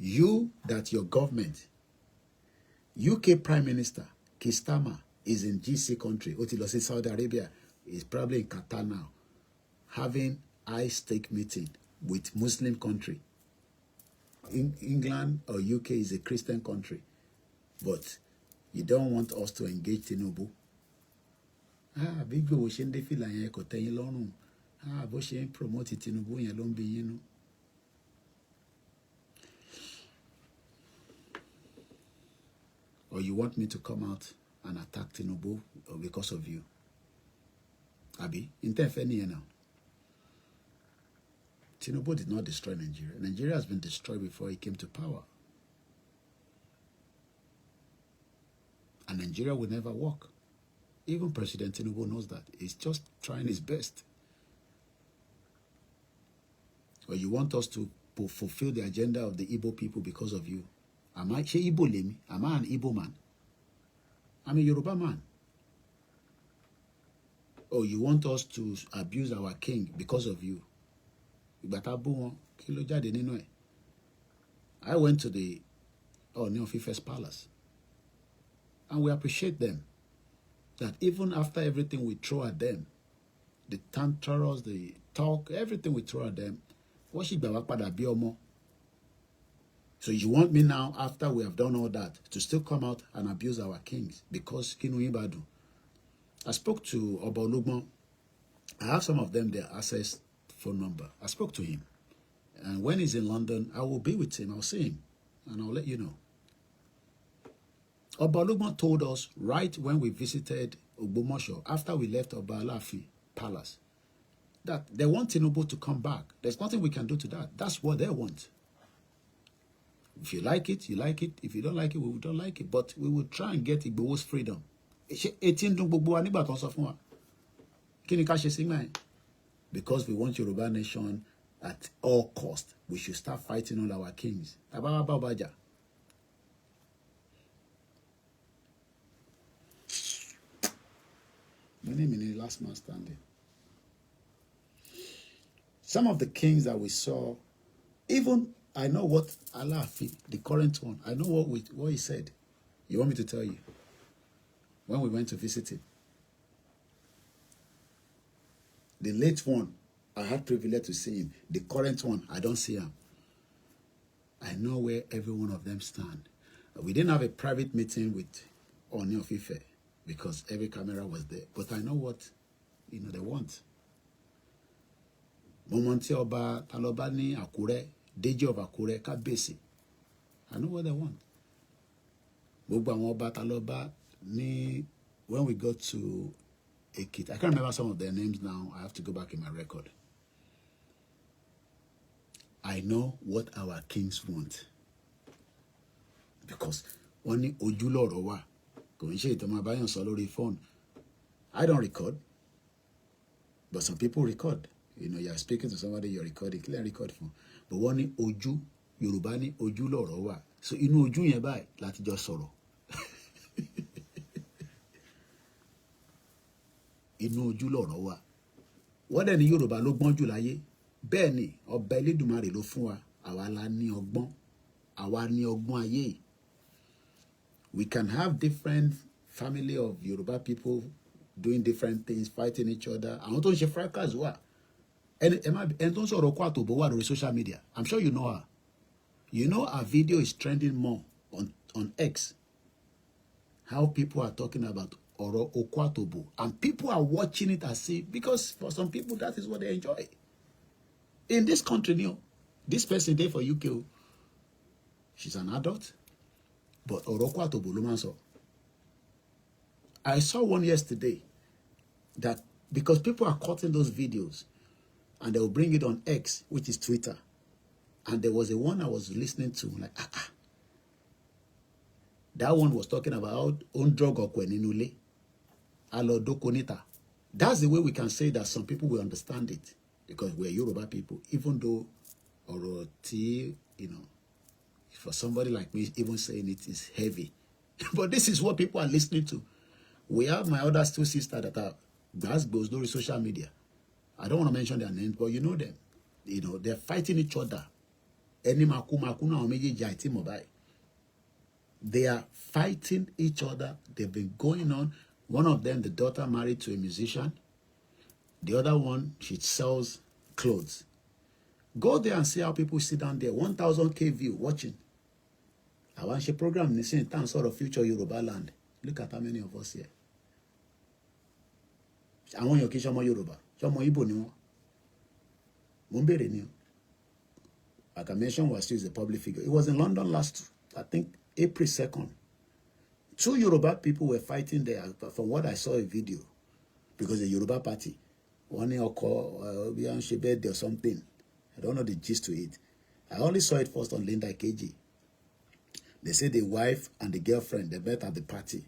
You, that your government, UK Prime Minister, Keir Starmer, is in GC country. Ó ti lọ sí Saudi Arabia. He's probably in Qatar now, having high-stake meeting with Muslim country. England or UK is a Christian country, but you don't want us to engage Tinubu. Bí Igboho ṣe ń dé fìlà yẹn kò tẹ́yìn lọ́rùn. Bó ṣe ń promote Tinubu yẹn ló ń bí yín nú. Or you want me to come out and attack Tinubu because of you? Abi, intẹ́fẹ́ nìyẹn now. Tinubu did not destroy Nigeria. Nigeria has been destroyed before he came to power. And Nigeria will never work. Even President Tinubu knows that. He's just trying his best. Or you want us to fulfill the agenda of the Igbo people because of you. Am I Igbo Lemi? Am I an Igbo man? I'm a Yoruba man. Or you want us to abuse our king because of you. I went to the Ooni of Ife's palace, and we appreciate them. That even after everything we throw at them, the tantrums, the talk, everything we throw at them, so you want me now, after we have done all that, to still come out and abuse our kings because Kinu Ibadu? I spoke to Oba Olugbo. I have some of them, their access phone number. I spoke to him. And when he's in London, I will be with him. I'll see him. And I'll let you know. Oba Olugbo told us right when we visited Ogbomosho, after we left Oba Alafi Palace, that they want Tinubu to come back. There's nothing we can do to that. That's what they want. If you like it, you like it. If you don't like it, we don't like it. But we will try and get Igboho's freedom. Because we want Yoruba nation at all costs. We should start fighting all our kings. Many last man standing. Some of the kings that we saw, even I know what Allah, the current one, I know what he said. You want me to tell you? When we went to visit him, The late one, I had privilege to see him. The current one, I don't see him. I know where every one of them stand. We didn't have a private meeting with Oni of Ife because every camera was there. But I know what, they want. Momonti Oba, Talobani, Akure, Deji of Akure, Kabesi. I know what they want. Gbogbo àwọn ọba Taloba ní when we got to Ekiti, I can't remember some of their names now. I have to go back in my record. I know what our kings want. Because wọ́n ní ojúlọ̀rọ̀ wà. Kò ń ṣe ìtàn máa báyàn sọ lórí phone. I don't record. But some people record. You're speaking to somebody, you're recording. Clear record phone. But wọ́n ní ojú, Yorùbá ní ojúlọ̀rọ̀ wà. So inú ojú yẹn báyìí láti jọ sọ̀rọ̀. Inú ojú lọ̀rọ̀ wà. Wọ́n dẹ̀ ní Yorùbá ló gbọ́n jù láyé. Bẹ́ẹ̀ ni ọba Elédùmarè ló fún wa. Àwa la ní ọgbọ́n. Àwa ní ọgbọ́n ayé. We can have different family of Yoruba people doing different things, fighting each other. Àwọn tó ń ṣe fracas wà. Ẹni tó ń sọ̀rọ̀ kó àtòbó wà lórí social media. I'm sure you know her. You know her video is trending more on X. How people are talking about Oro Okwatobo. And people are watching it as if, because for some people that is what they enjoy. In this country, this person there for UK, she's an adult. But Oro Okwatobo ló máa ń sọ. I saw one yesterday that because people are cutting those videos and they will bring it on X, which is Twitter. And there was a one I was listening to, like, That one was talking about own drug or kweninule. Alo dokonita. That's the way we can say that some people will understand it. Because we're Yoruba people. Even though Oroti, for somebody like me, even saying it is heavy. But this is what people are listening to. We have my other two sisters that are goes during social media. I don't want to mention their names, but you know them. They're fighting each other. They are fighting each other. They've been going on. One of them, the daughter married to a musician. The other one, she sells clothes. Go there and see how people sit down there. 1,000K view watching. I want a program in the same time, sort of future YORÀBÁLAND. Look at how many of us here. I want your kitchen Yoruba. Shomo Igbo ni won. Mo nbere ni o. Like I mentioned, was still a public figure. It was in London last, I think, April 2nd. 2 Yoruba people were fighting there, from what I saw a video, because the Yoruba party, one or birthday or something. I don't know the gist to it. I only saw it first on Linda KG. They say the wife and the girlfriend, they met at the party.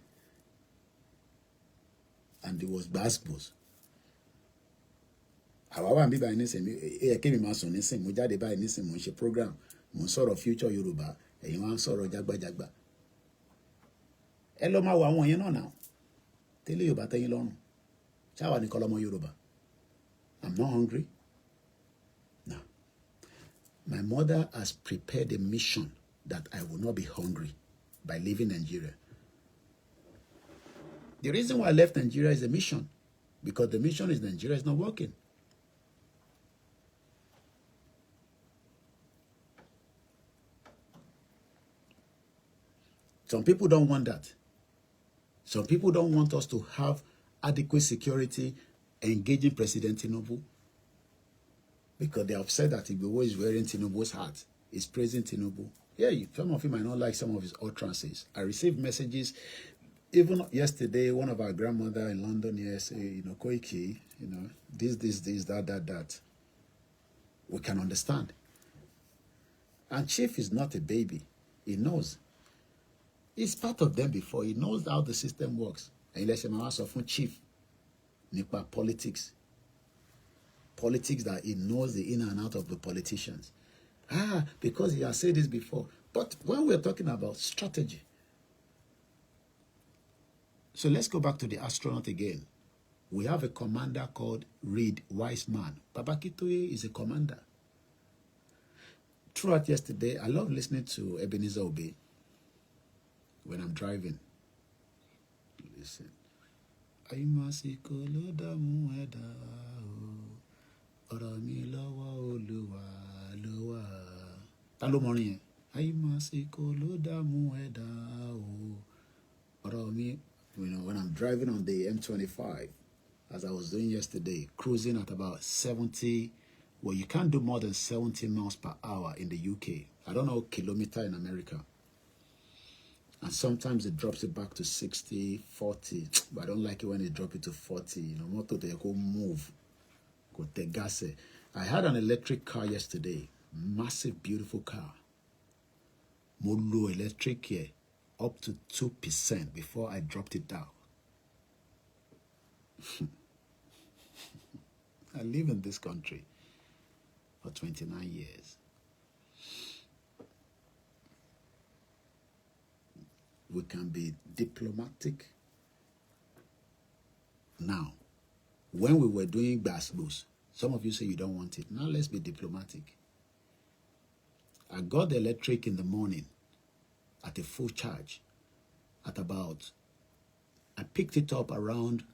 And it was basketballs. Àwa wà níbí báyìí nísìnyí kémi máa sùn nísìnyí mo jáde báyìí nísìnyí mo ń ṣe program mo ń sọ̀rọ̀ future Yorùbá ẹ̀yin wá ń sọ̀rọ̀ jágbàjágbà ẹ lọ máa wọ àwọn yẹn náà náà tẹ́lẹ̀ Yorùbá tẹ́yìn lọ́rùn ṣáwa ní kọ́lọ́mọ Yorùbá. I'm not hungry. No. My mother has prepared a mission that I will not be hungry by leaving Nigeria. The reason why I left Nigeria is a mission, because the mission is Nigeria is not working. Some people don't want that. Some people don't want us to have adequate security engaging President Tinubu, because they have said that Igboho is wearing Tinubu's hat. He's praising Tinubu. Yeah, some of you might not like some of his utterances. I received messages. Even yesterday, one of our grandmother in London here say, Koiki, this, that. We can understand. And Chief is not a baby. He knows. He's part of them before. He knows how the system works. And let's say, from Chief, Nipa politics. Politics that he knows the in and out of the politicians. Because he has said this before. But when we're talking about strategy, so let's go back to the astronaut again. We have a commander called Reed Wiseman. Babakitoye is a commander. Throughout yesterday, I love listening to Ebenezer Obey when I'm driving. Listen. ọ̀rọ̀ mi lọ́wọ́ Olúwa ló wà. Ta ló mọrin yẹn? Àìmásìkò ló dààmú ẹ̀dá o. Ọ̀rọ̀ mi, when I'm driving on the M25, as I was doing yesterday, cruising at about 70, well, you can't do more than 70 miles per hour in the UK. I don't know kilometer in America. And sometimes it drops it back to 60, 40. But I don't like it when it drops it to 40. You know, motor they go move. Go take gas. I had an electric car yesterday. Massive, beautiful car. Mo lo electric here up to 2% before I dropped it down. I live in this country for 29 years. We can be diplomatic. Now, when we were doing Basbos, some of you say you don't want it. Now let's be diplomatic. I got the electric in the morning at a full charge at about, I picked it up around,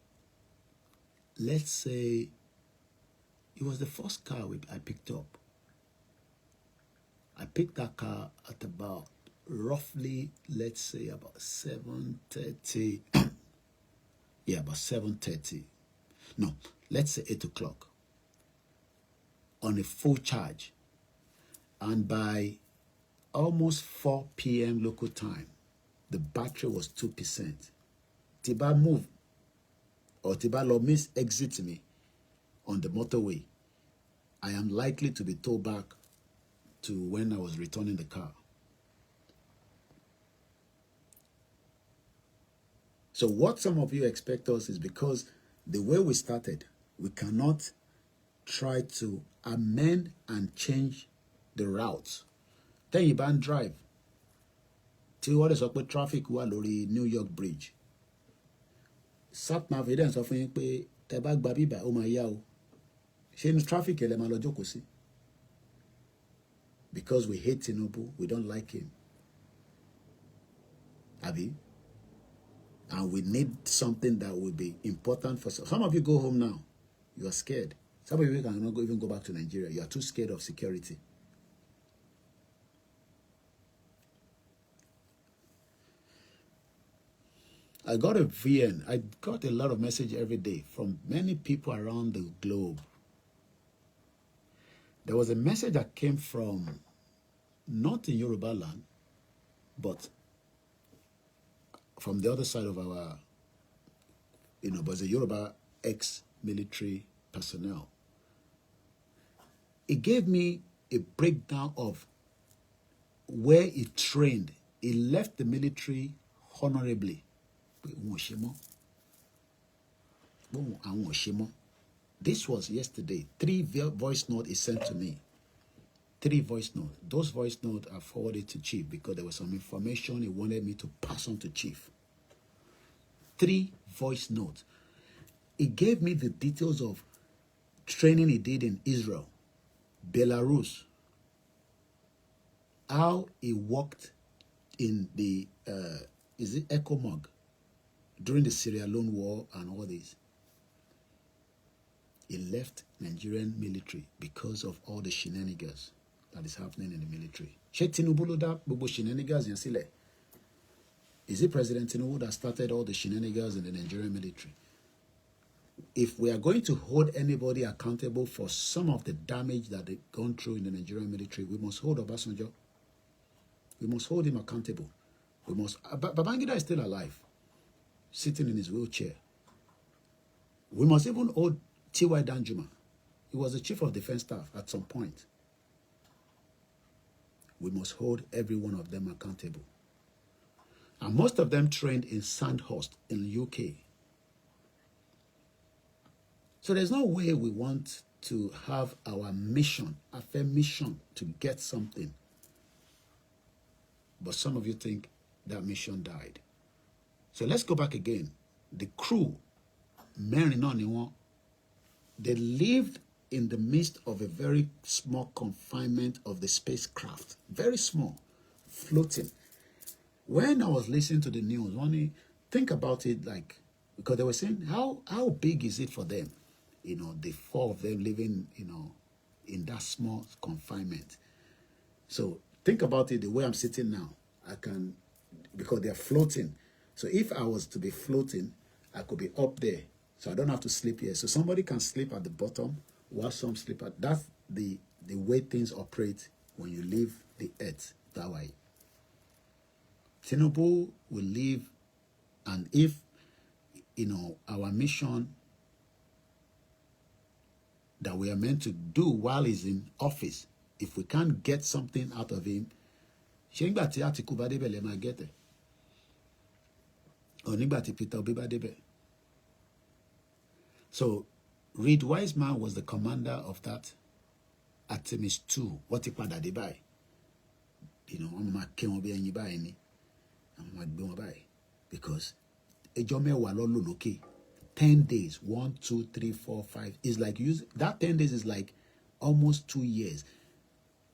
let's say, it was the first car I picked up. I picked that car at about roughly, let's say about 7:30. Yeah, about 7:30. No, let's say 8 o'clock on a full charge. And by almost 4 p.m. local time, the battery was 2%. Tiba move or Tiba lo miss exit me on the motorway, I am likely to be towed back to when I was returning the car. So what some of you expect us is because the way we started, we cannot try to amend and change the routes. Then you ban drive. Till what is up with traffic wà lórí New York Bridge. Sat-nav evidence sọ fún yín pé tẹ́ bá gba bíbá ó máa yá o. Ṣé ní traffic ẹ lè máa lọ jókòó sí? Because we hate Tinubu, we don't like him. Abi? And we need something that will be important for some of you. Go home now. You are scared. Some of you cannot even go back to Nigeria. You are too scared of security. I got a VN. I got a lot of message every day from many people around the globe. There was a message that came from, not in Yoruba land, but from the other side of our, but the Yoruba ex-military personnel. It gave me a breakdown of where he trained. He left the military honorably. This was yesterday. 3 voice notes he sent to me. 3 voice notes. Those voice notes are forwarded to Chief because there was some information he wanted me to pass on to Chief. 3 voice notes. He gave me the details of training he did in Israel, Belarus, how he worked in the, ECOMOG during the Sierra Leone War and all this. He left Nigerian military because of all the shenanigans that is happening in the military. Is it President Tinubu that started all the shenanigans in the Nigerian military? If we are going to hold anybody accountable for some of the damage that they've gone through in the Nigerian military, we must hold Obasanjo. We must hold him accountable. We must. Babangida is still alive, sitting in his wheelchair. We must even hold T.Y. Danjuma. He was the chief of defense staff at some point. We must hold every one of them accountable. And most of them trained in Sandhurst in the UK. So there's no way we want to have our mission, a fair mission to get something. But some of you think that mission died. So let's go back again. The crew, they lived in the midst of a very small confinement of the spacecraft. Very small, floating. When I was listening to the news, think about it like, because they were saying, how big is it for them? the four of them living, in that small confinement. So think about it the way I'm sitting now. I can, because they're floating. So if I was to be floating, I could be up there. So I don't have to sleep here. So somebody can sleep at the bottom while some sleep at, that's the way things operate when you leave the earth that way. Tinubu will leave, and if, our mission that we are meant to do while he's in office, if we can't get something out of him, ṣé nígbà tí Atiku bá débẹ̀ lẹ máa get it? Or nígbà tí Peter Obi bá débẹ̀? So, Reed Wiseman was the commander of that Artemis II. Wọ́n ti padà dé báyìí. Wọ́n máa ké wọn bí ẹyin báyìí ni. Wọ́n máa gbé wọn báyìí. Because ẹjọ́ mẹ́wàá ló lò lókè. 10 days. 1, 2, 3, 4, 5. It's like that 10 days is like almost 2 years.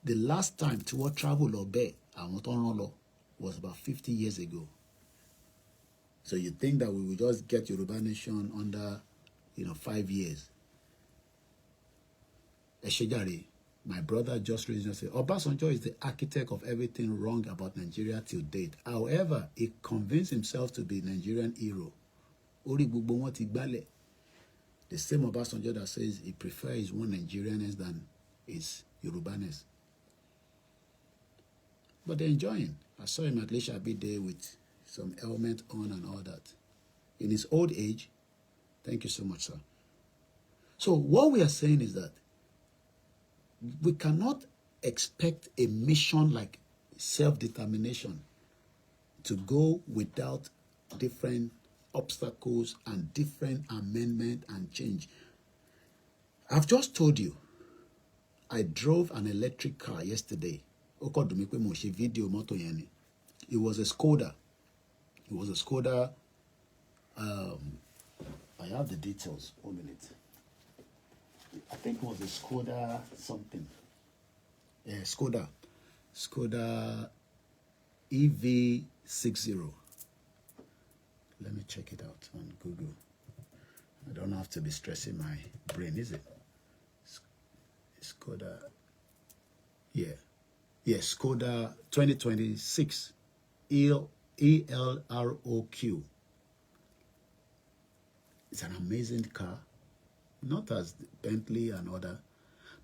The last time tí wọ́n travel lọ bẹ́ẹ̀, àwọn tó rán lọ, was about 50 years ago. So you think that we will just get Yoruba Nation under, 5 years? Eshejare, my brother just recently said, Obasanjo is the architect of everything wrong about Nigeria till date. However, he convinced himself to be Nigerian hero. Ori gbogbo wọn ti gbálẹ̀. The same Obasanjo that says he prefers his own Nigerianness than his Yorubaness. But they're enjoying. I saw him at Leisure Day with some helmet on and all that. In his old age, thank you so much, sir. So what we are saying is that we cannot expect a mission like self-determination to go without different obstacles and different amendment and change. I've just told you, I drove an electric car yesterday. It was a Skoda. It was a Skoda. I have the details. 1 minute. I think it was a Skoda something. Skoda EV60. Let me check it out on Google. I don't have to be stressing my brain, is it? Skoda. Yeah. Yes, Skoda 2026 ELROQ. It's an amazing car, not as Bentley and other.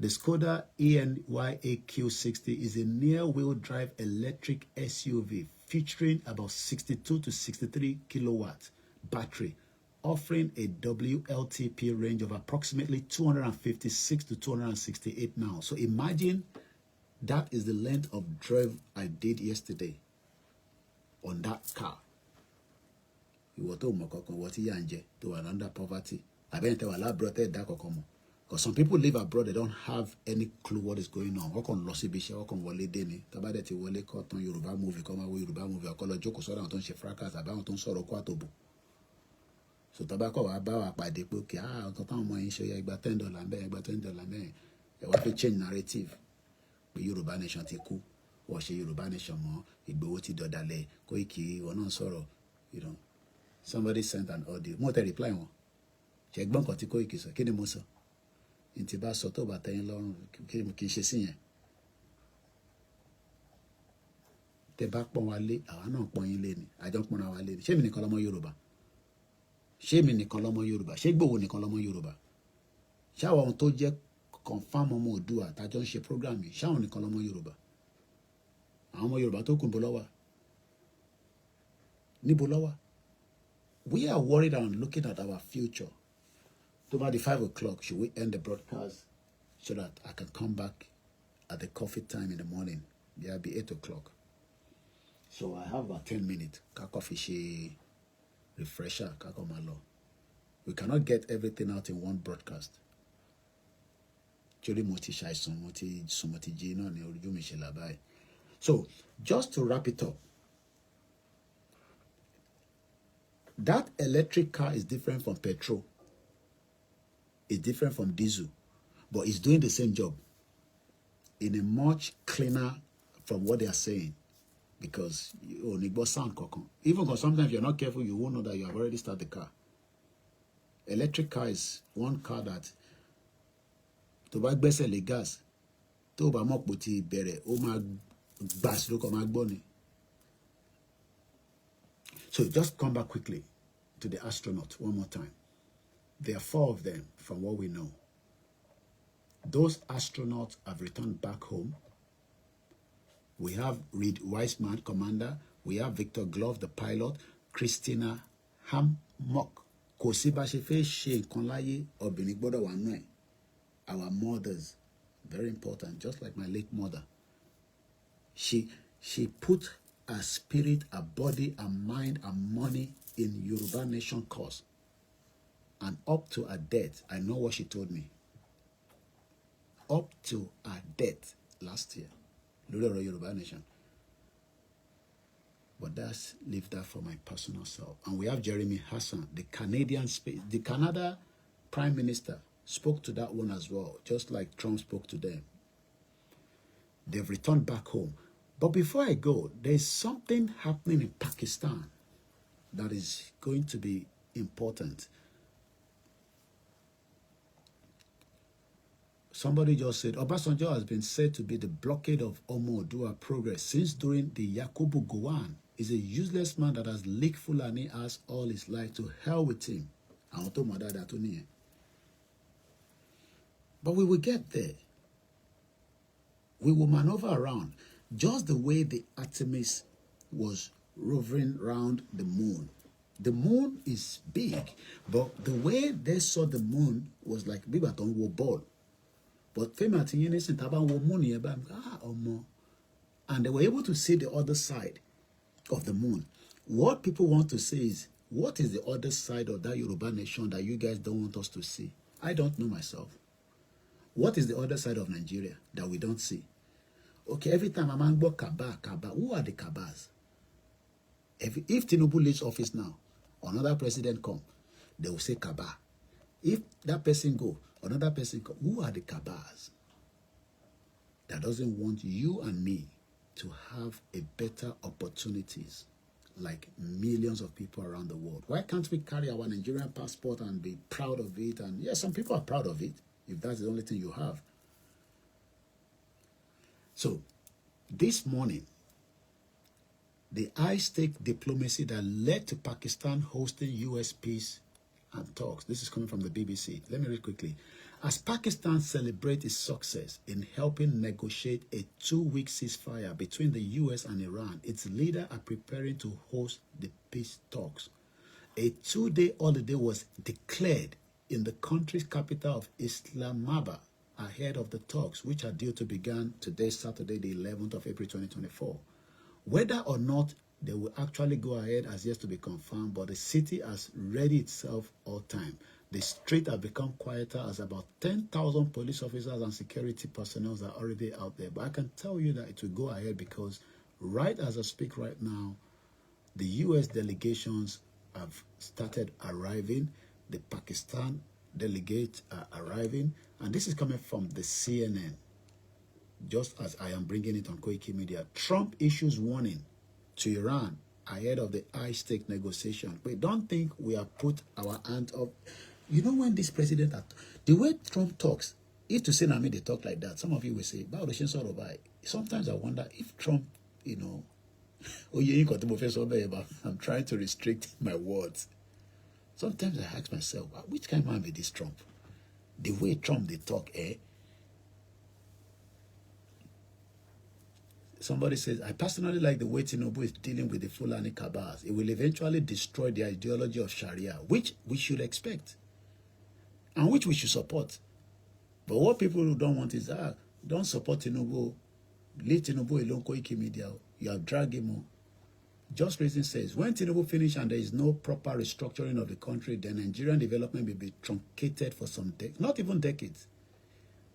The Skoda ENYAQ60 is a near-wheel drive electric SUV featuring about 62 to 63 kilowatt battery, offering a WLTP range of approximately 256 to 268 miles. So imagine that is the length of drive I did yesterday on that car. To under poverty. Because some people live abroad, they don't have any clue what is going on. Yoruba movie, so tobacco wa ba wa pàdé pé okay nǹkan táwọn ọmọ yín ṣe yẹ gba $10 ńbẹ̀ gba $10 ńbẹ̀ ẹ wá fi change narrative pé Yoruba Nation ti kú wọ́n ṣe Yoruba Nation mọ́ Ìgbòho ti dọ̀dàlẹ̀ Koiki wọn náà sọ̀rọ̀ somebody sent an audio mo tẹ reply wọn ṣe gbọ́n nǹkan tí Koiki sọ kí ni mo sọ n ti bá sọ tó bá tẹ́yìn lọ́rùn kí n ṣe sí yẹn tẹ bá pọ́n wa lé àwa náà pọ́n yín lé ni àjọ pọ́nra wa lé ni ṣé mi nìkan lọ́mọ Yorùbá ṣé mi nìkan lọ́mọ Yorùbá ṣé Ìgbòho nìkan lọ́mọ Yorùbá ṣáwọn ohun tó jẹ́ confam ọmọ Oòduà tájọ́ ń ṣe program yìí ṣáwọn nìkan lọ́mọ Yorùbá àwọn ọmọ Yorùbá tó kù níbo ló wà níbo ló wà. We are worried and looking at our future. To about the 5 o'clock, should we end the broadcast so that I can come back at the coffee time in the morning? It'll be 8 o'clock. So I have about 10 minutes. Coffee refresher, kakomalo. We cannot get everything out in one broadcast. So just to wrap it up, that electric car is different from petrol. It's different from diesel, but it's doing the same job in a much cleaner from what they are saying. Because even because sometimes you're not careful, you won't know that you have already started the car. Electric car is one car that tó bá gbẹ́sẹ̀ lé gas tó bá mọ̀ pò ti bẹ̀rẹ̀ ó máa gbà sí lóko máa gbọ́ ni. So just come back quickly to the astronauts one more time. There are 4 of them from what we know. Those astronauts have returned back home. We have Reed Wiseman, commander. We have Victor Glove, the pilot. Christina Hammock. Kò sí bá ṣe fẹ́ ṣe nǹkan láyé, obìnrin gbọ́dọ̀ wà nú ẹ̀. Our mothers, very important, just like my late mother. She put her spirit, her body, her mind, her money in Yoruba Nation cause. And up to her death, I know what she told me. Up to her death last year, lórí Yoruba Nation. But that's leave that for my personal self. And we have Jeremy Hassan, the Canada Prime Minister, spoke to that one as well, just like Trump spoke to them. They've returned back home. But before I go, there's something happening in Pakistan that is going to be important. Somebody just said, Obasanjo has been said to be the blockade of Omo Oduwa progress since during the Yakubu Gowon. Is a useless man that has licked Fulani ass all his life. To hell with him. But we will get there. We will maneuver around just the way the Artemis was roving around the moon. The moon is big, but the way they saw the moon was like Bibaton wo ball. But and they were able to see the other side of the moon. What people want to say is, what is the other side of that Yoruba nation that you guys don't want us to see? I don't know myself. What is the other side of Nigeria that we don't see? Okay, every time I'm going Kaba, who are the Kabas? If Tinubu leaves office now, another president come, they will say Kaba. If that person go, another person come. Who are the Kabas that doesn't want you and me to have a better opportunities like millions of people around the world? Why can't we carry our Nigerian passport and be proud of it? And yes, some people are proud of it, if that's the only thing you have. So, this morning, the high-stake diplomacy that led to Pakistan hosting U.S. peace and talks. This is coming from the BBC. Let me read quickly. As Pakistan celebrates its success in helping negotiate a 2-week ceasefire between the U.S. and Iran, its leaders are preparing to host the peace talks. A 2-day holiday was declared in the country's capital of Islamabad ahead of the talks, which are due to begin today, Saturday, the 11th of April, 2024. Whether or not they will actually go ahead has yet to be confirmed, but the city has ready itself all time. The streets have become quieter as about 10,000 police officers and security personnel are already out there. But I can tell you that it will go ahead because right as I speak right now, the U.S. delegations have started arriving. The Pakistan delegates are arriving. And this is coming from the CNN, just as I am bringing it on Koikimedia. Trump issues warning to Iran ahead of the high-stake negotiation. We don't think we have put our hand up. You know when this president, the way Trump talks, if to say I mean they talk like that, some of you will say, sometimes I wonder if Trump, I'm trying to restrict my words. Sometimes I ask myself, which kind of man be this Trump? The way Trump they talk, Somebody says, I personally like the way Tinubu is dealing with the Fulani Kabas. It will eventually destroy the ideology of Sharia, which we should expect and which we should support. But what people don't want is, don't support Tinubu. Leave Tinubu alone, Koikimedia. You have dragged him on. Just Reason says, when Tinubu finish and there is no proper restructuring of the country, then Nigerian development will be truncated for some decades, not even decades.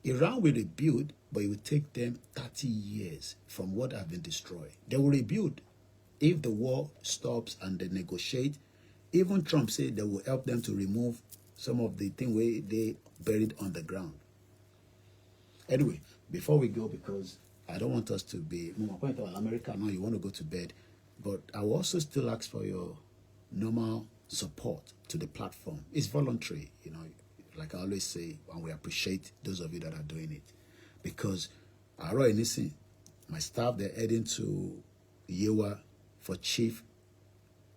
Iran will rebuild, but it will take them 30 years from what have been destroyed. They will rebuild if the war stops and they negotiate. Even Trump said they will help them to remove some of the thing where they buried on the ground. Anyway, before we go, because I don't want us to be America now, you want to go to bed, but I will also still ask for your normal support to the platform. It's voluntary, you know, like I always say, and we appreciate those of you that are doing it. Because my staff, they're heading to Yewa for chief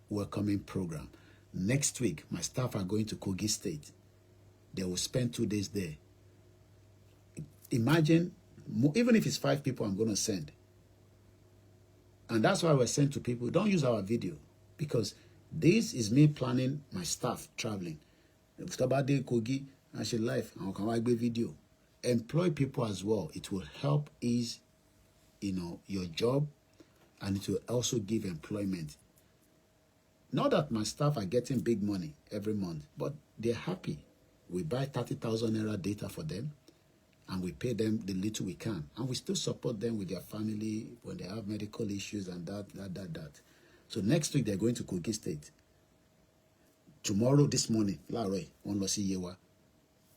welcoming program. Next week, my staff are going to Kogi State. They will spend 2 days there. Imagine, even if it's 5 people I'm going to send. And that's why we're saying to people, don't use our video. Because this is me planning my staff traveling. If somebody Kogi, I should live, and can I video. Employ people as well. It will help ease, you know, your job, and it will also give employment. Not that my staff are getting big money every month, but they're happy. We buy 30,000 naira data for them, and we pay them the little we can. And we still support them with their family when they have medical issues and that. So next week, they're going to Kogi State. Tomorrow, this morning, Larry, on Losi Yewa,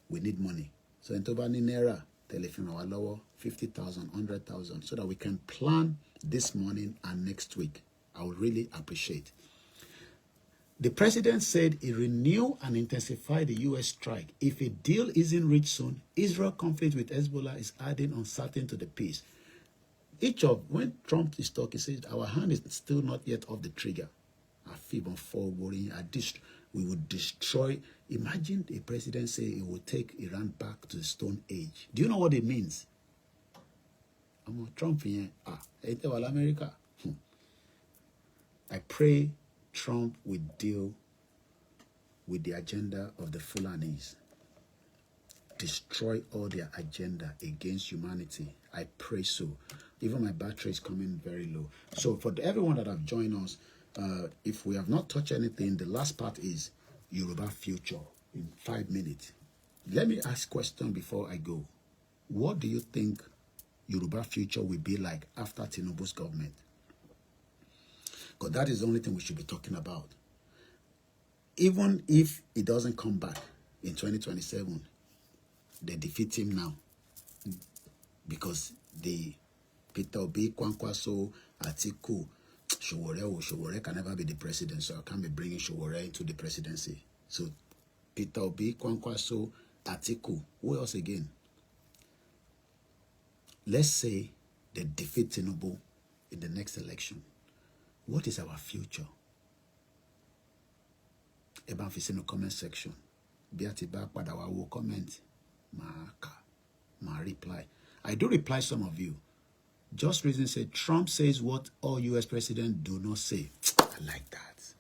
we need money. So in Tobani Naira, telephone our lower 50,000, 100,000, so that we can plan this morning and next week. I would really appreciate. The president said he renew and intensify the U.S. strike. If a deal isn't reached soon, Israel conflict with Hezbollah is adding uncertainty to the peace. When Trump is talking, he says, our hand is still not yet off the trigger. We would destroy. Imagine the president say he will take Iran back to the Stone Age. Do you know what it means? Trump here. America. I pray Trump will deal with the agenda of the Fulanis. Destroy all their agenda against humanity. I pray so. Even my battery is coming very low. So for everyone that have joined us, if we have not touched anything, the last part is Yoruba future in 5 minutes. Let me ask a question before I go. What do you think Yoruba future will be like after Tinubu's government? Because that is the only thing we should be talking about. Even if it doesn't come back in 2027, they defeat him now. Because the Peter Obi, Kwankwaso, Atiku, Showore can never be the president, so I can't be bringing Showore into the presidency. So Peter Obi, Kwankwaso, Atiku, who else again? Let's say they defeat Tinubu in the next election. What is our future? About in the comment section. Biatiba Padawa will comment. Ma reply. I do reply some of you. Just reason said Trump says what all US presidents do not say. I like that.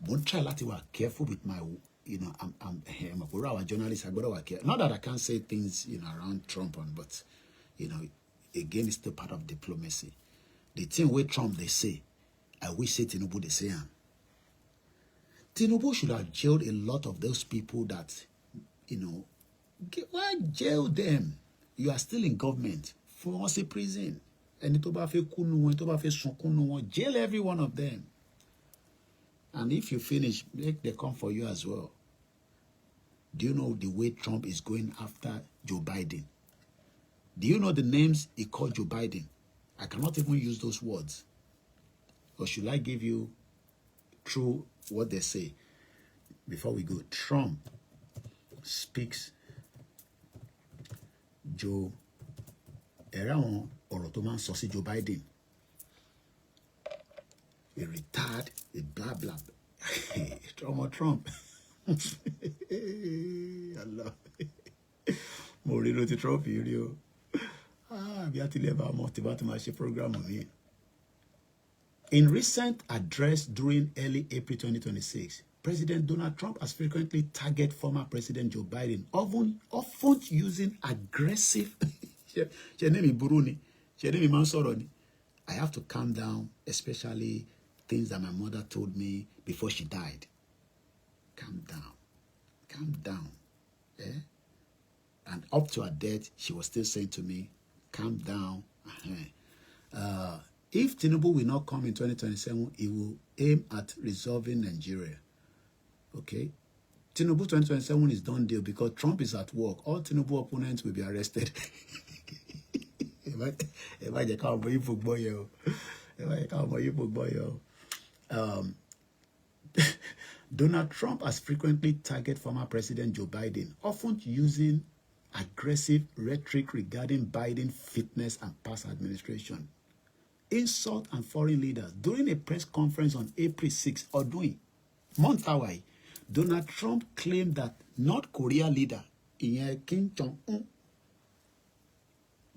Won't try to be careful with my, you know, I'm a journalist. I gotta work careful. Not that I can't say things, you know, around Trump, but you know, again, it's still part of diplomacy. The thing with Trump they say, I wish say Tinubu they say him. Tinubu should have jailed a lot of those people that, you know, why jail them? You are still in government. For us in prison. And jail every one of them. And if you finish, they come for you as well. Do you know the way Trump is going after Joe Biden? Do you know the names he called Joe Biden? I cannot even use those words. Or should I give you true what they say? Before we go, Trump speaks Joe Eraon Orotoman Sosi Joe Biden. A retard, a blah blah. Trump. Allah. Morino to Trump, you. We have to leave our motivational program on here. In recent address during early April 2026, President Donald Trump has frequently targeted former President Joe Biden, often using aggressive. I have to calm down, especially things that my mother told me before she died. Calm down. Eh? And up to her death, she was still saying to me, calm down. If Tinubu will not come in 2027, he will aim at resolving Nigeria. Okay? Tinubu 2027 is done deal because Trump is at work. All Tinubu opponents will be arrested. Donald Trump has frequently targeted former President Joe Biden, often using aggressive rhetoric regarding Biden's fitness and past administration. Insult and foreign leaders. During a press conference on April 6, ọdún month away, Donald Trump claimed that North Korea leader Kim Jong-un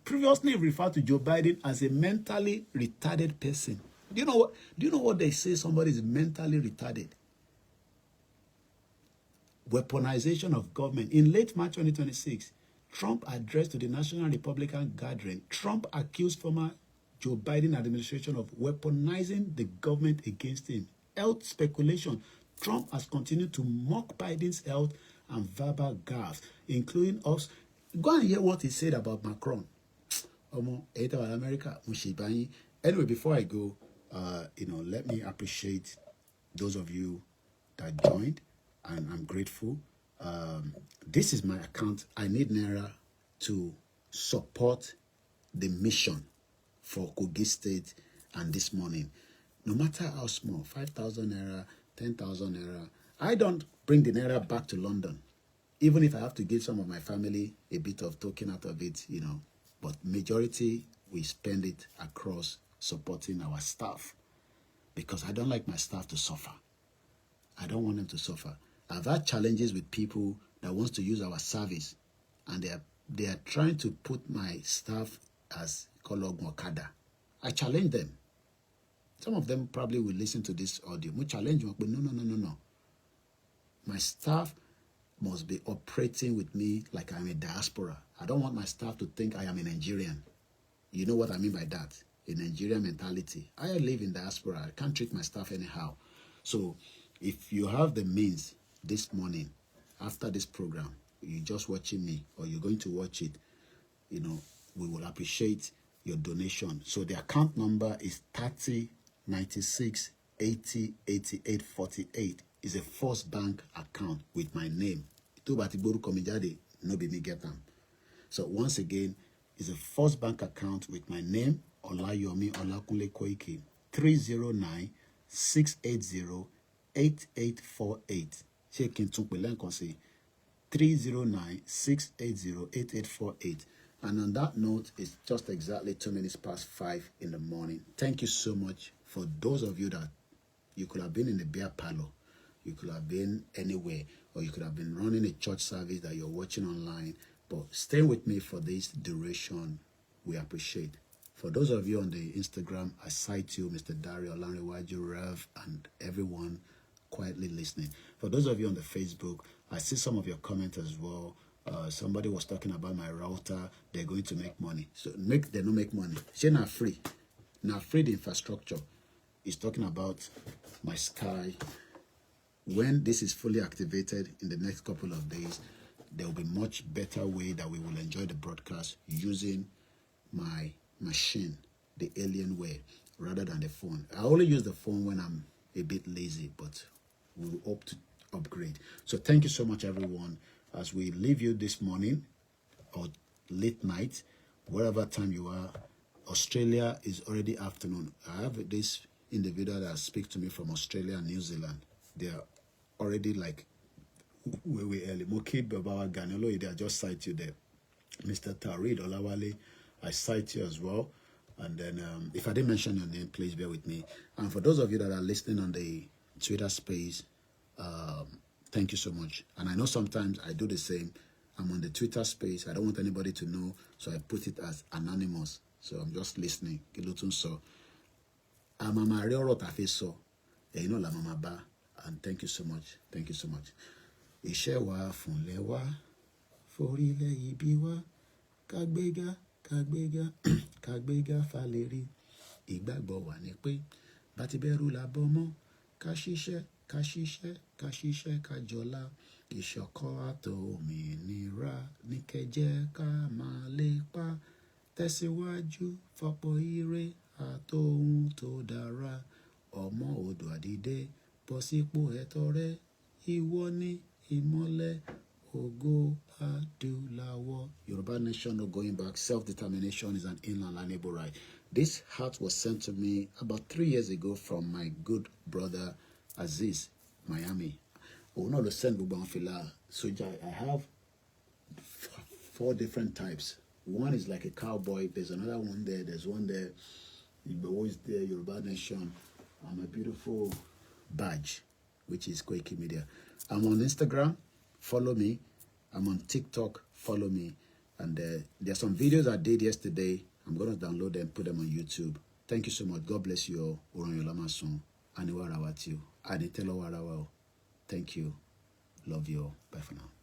previously referred to Joe Biden as a mentally retarded person. Do you know what they say? Somebody is mentally retarded. Weaponization of government. In late March 2026, Trump addressed to the National Republican gathering. Trump accused former Joe Biden administration of weaponizing the government against him. Health speculation. Trump has continued to mock Biden's health and verbal gaffes, including us. Go and hear what he said about Macron. America. Anyway, before I go, let me appreciate those of you that joined, and I'm grateful. This is my account. I need Naira to support the mission for Kogi State and this morning. No matter how small, 5,000 Naira, 10,000 Naira. I don't bring the Naira back to London, even if I have to give some of my family a bit of token out of it, But majority, we spend it across supporting our staff, because I don't like my staff to suffer. I don't want them to suffer. I've had challenges with people that wants to use our service, and they are trying to put my staff as Kolog Mokada. I challenge them. Some of them probably will listen to this audio. We challenge them, but no. My staff must be operating with me like I'm a diaspora. I don't want my staff to think I am a Nigerian. You know what I mean by that? A Nigerian mentality. I live in diaspora. I can't treat my staff anyhow. So if you have the means this morning, after this program, you're just watching me or you're going to watch it, we will appreciate your donation. So the account number is 3096 80 88 48. Is a First Bank account with my name. No be me get them. So once again, it's a First Bank account with my name, Olayomi Koiki, 309-680-8848. Check in 309-680-8848. And on that note, it's just exactly 2 minutes past 5 in the morning. Thank you so much for those of you that you could have been in the beer parlor. You could have been anywhere, or you could have been running a church service that you're watching online. But stay with me for this duration. We appreciate. For those of you on the Instagram, I cite you, Mr. Dario, Olanrewaju, Rev, and everyone quietly listening. For those of you on the Facebook, I see some of your comments as well. Somebody was talking about my router. They're going to make money. So they don't make money. She not free. Now free the infrastructure. It's talking about my Sky. When this is fully activated in the next couple of days, there will be much better way that we will enjoy the broadcast using my machine, the Alienware, rather than the phone. I only use the phone when I'm a bit lazy, but we will hope to upgrade. So thank you so much, everyone. As we leave you this morning or late night, wherever time you are, Australia is already afternoon. I have this individual that speaks to me from Australia and New Zealand. They are already like way early. Mokib Babawa Ganelo, I just cite you there. Mr. Tarid Olawale, I cite you as well. And then if I didn't mention your name, please bear with me. And for those of you that are listening on the Twitter space, thank you so much. And I know sometimes I do the same. I'm on the Twitter space. I don't want anybody to know, so I put it as anonymous. So I'm just listening. So I'm a Mario Rotafiso. You know la mama ba. And thank you so much. Thank you so much. Iṣẹ́ wa fúnlẹ̀ wa, forílẹ̀ ibi wa, kágbéga, kágbéga, kágbéga falérí. Ìgbàgbọ́ wa ni pé, bá ti bẹ̀rù la bọ́ mọ́, ká ṣiṣẹ́, ká ṣiṣẹ́, ká ṣiṣẹ́, ká jọlá. Ìṣọ̀kan àtòmìnira ní kẹ́jẹ́ ká máa lépa. Tẹ̀síwájú fọ́pọ̀ ire àtòhun tó dára. Ọmọ odò àdìdé, bọ́ sípò ẹ̀tọ́ rẹ. Ìwọ ni ìmọ́lẹ̀ ògo adúláwọ̀. Yoruba nation, no going back. Self-determination is an inalienable right. This heart was sent to me about 3 years ago from my good brother Aziz, Miami. òun náà ló send gbogbo àwọn fìlà sójà. I have 4 different types. One is like a cowboy. There's another one there. There's one there. Igboho is there. Yoruba Nation. I'm a beautiful badge, which is Koikimedia. I'm on Instagram. Follow me. I'm on TikTok. Follow me. And there's some videos I did yesterday. I'm going to download them, put them on YouTube. Thank you so much. God bless you all. Oranyolamasun. Aniwarawatiu. Anitelo Warawao. Thank you. Love you all. Bye for now.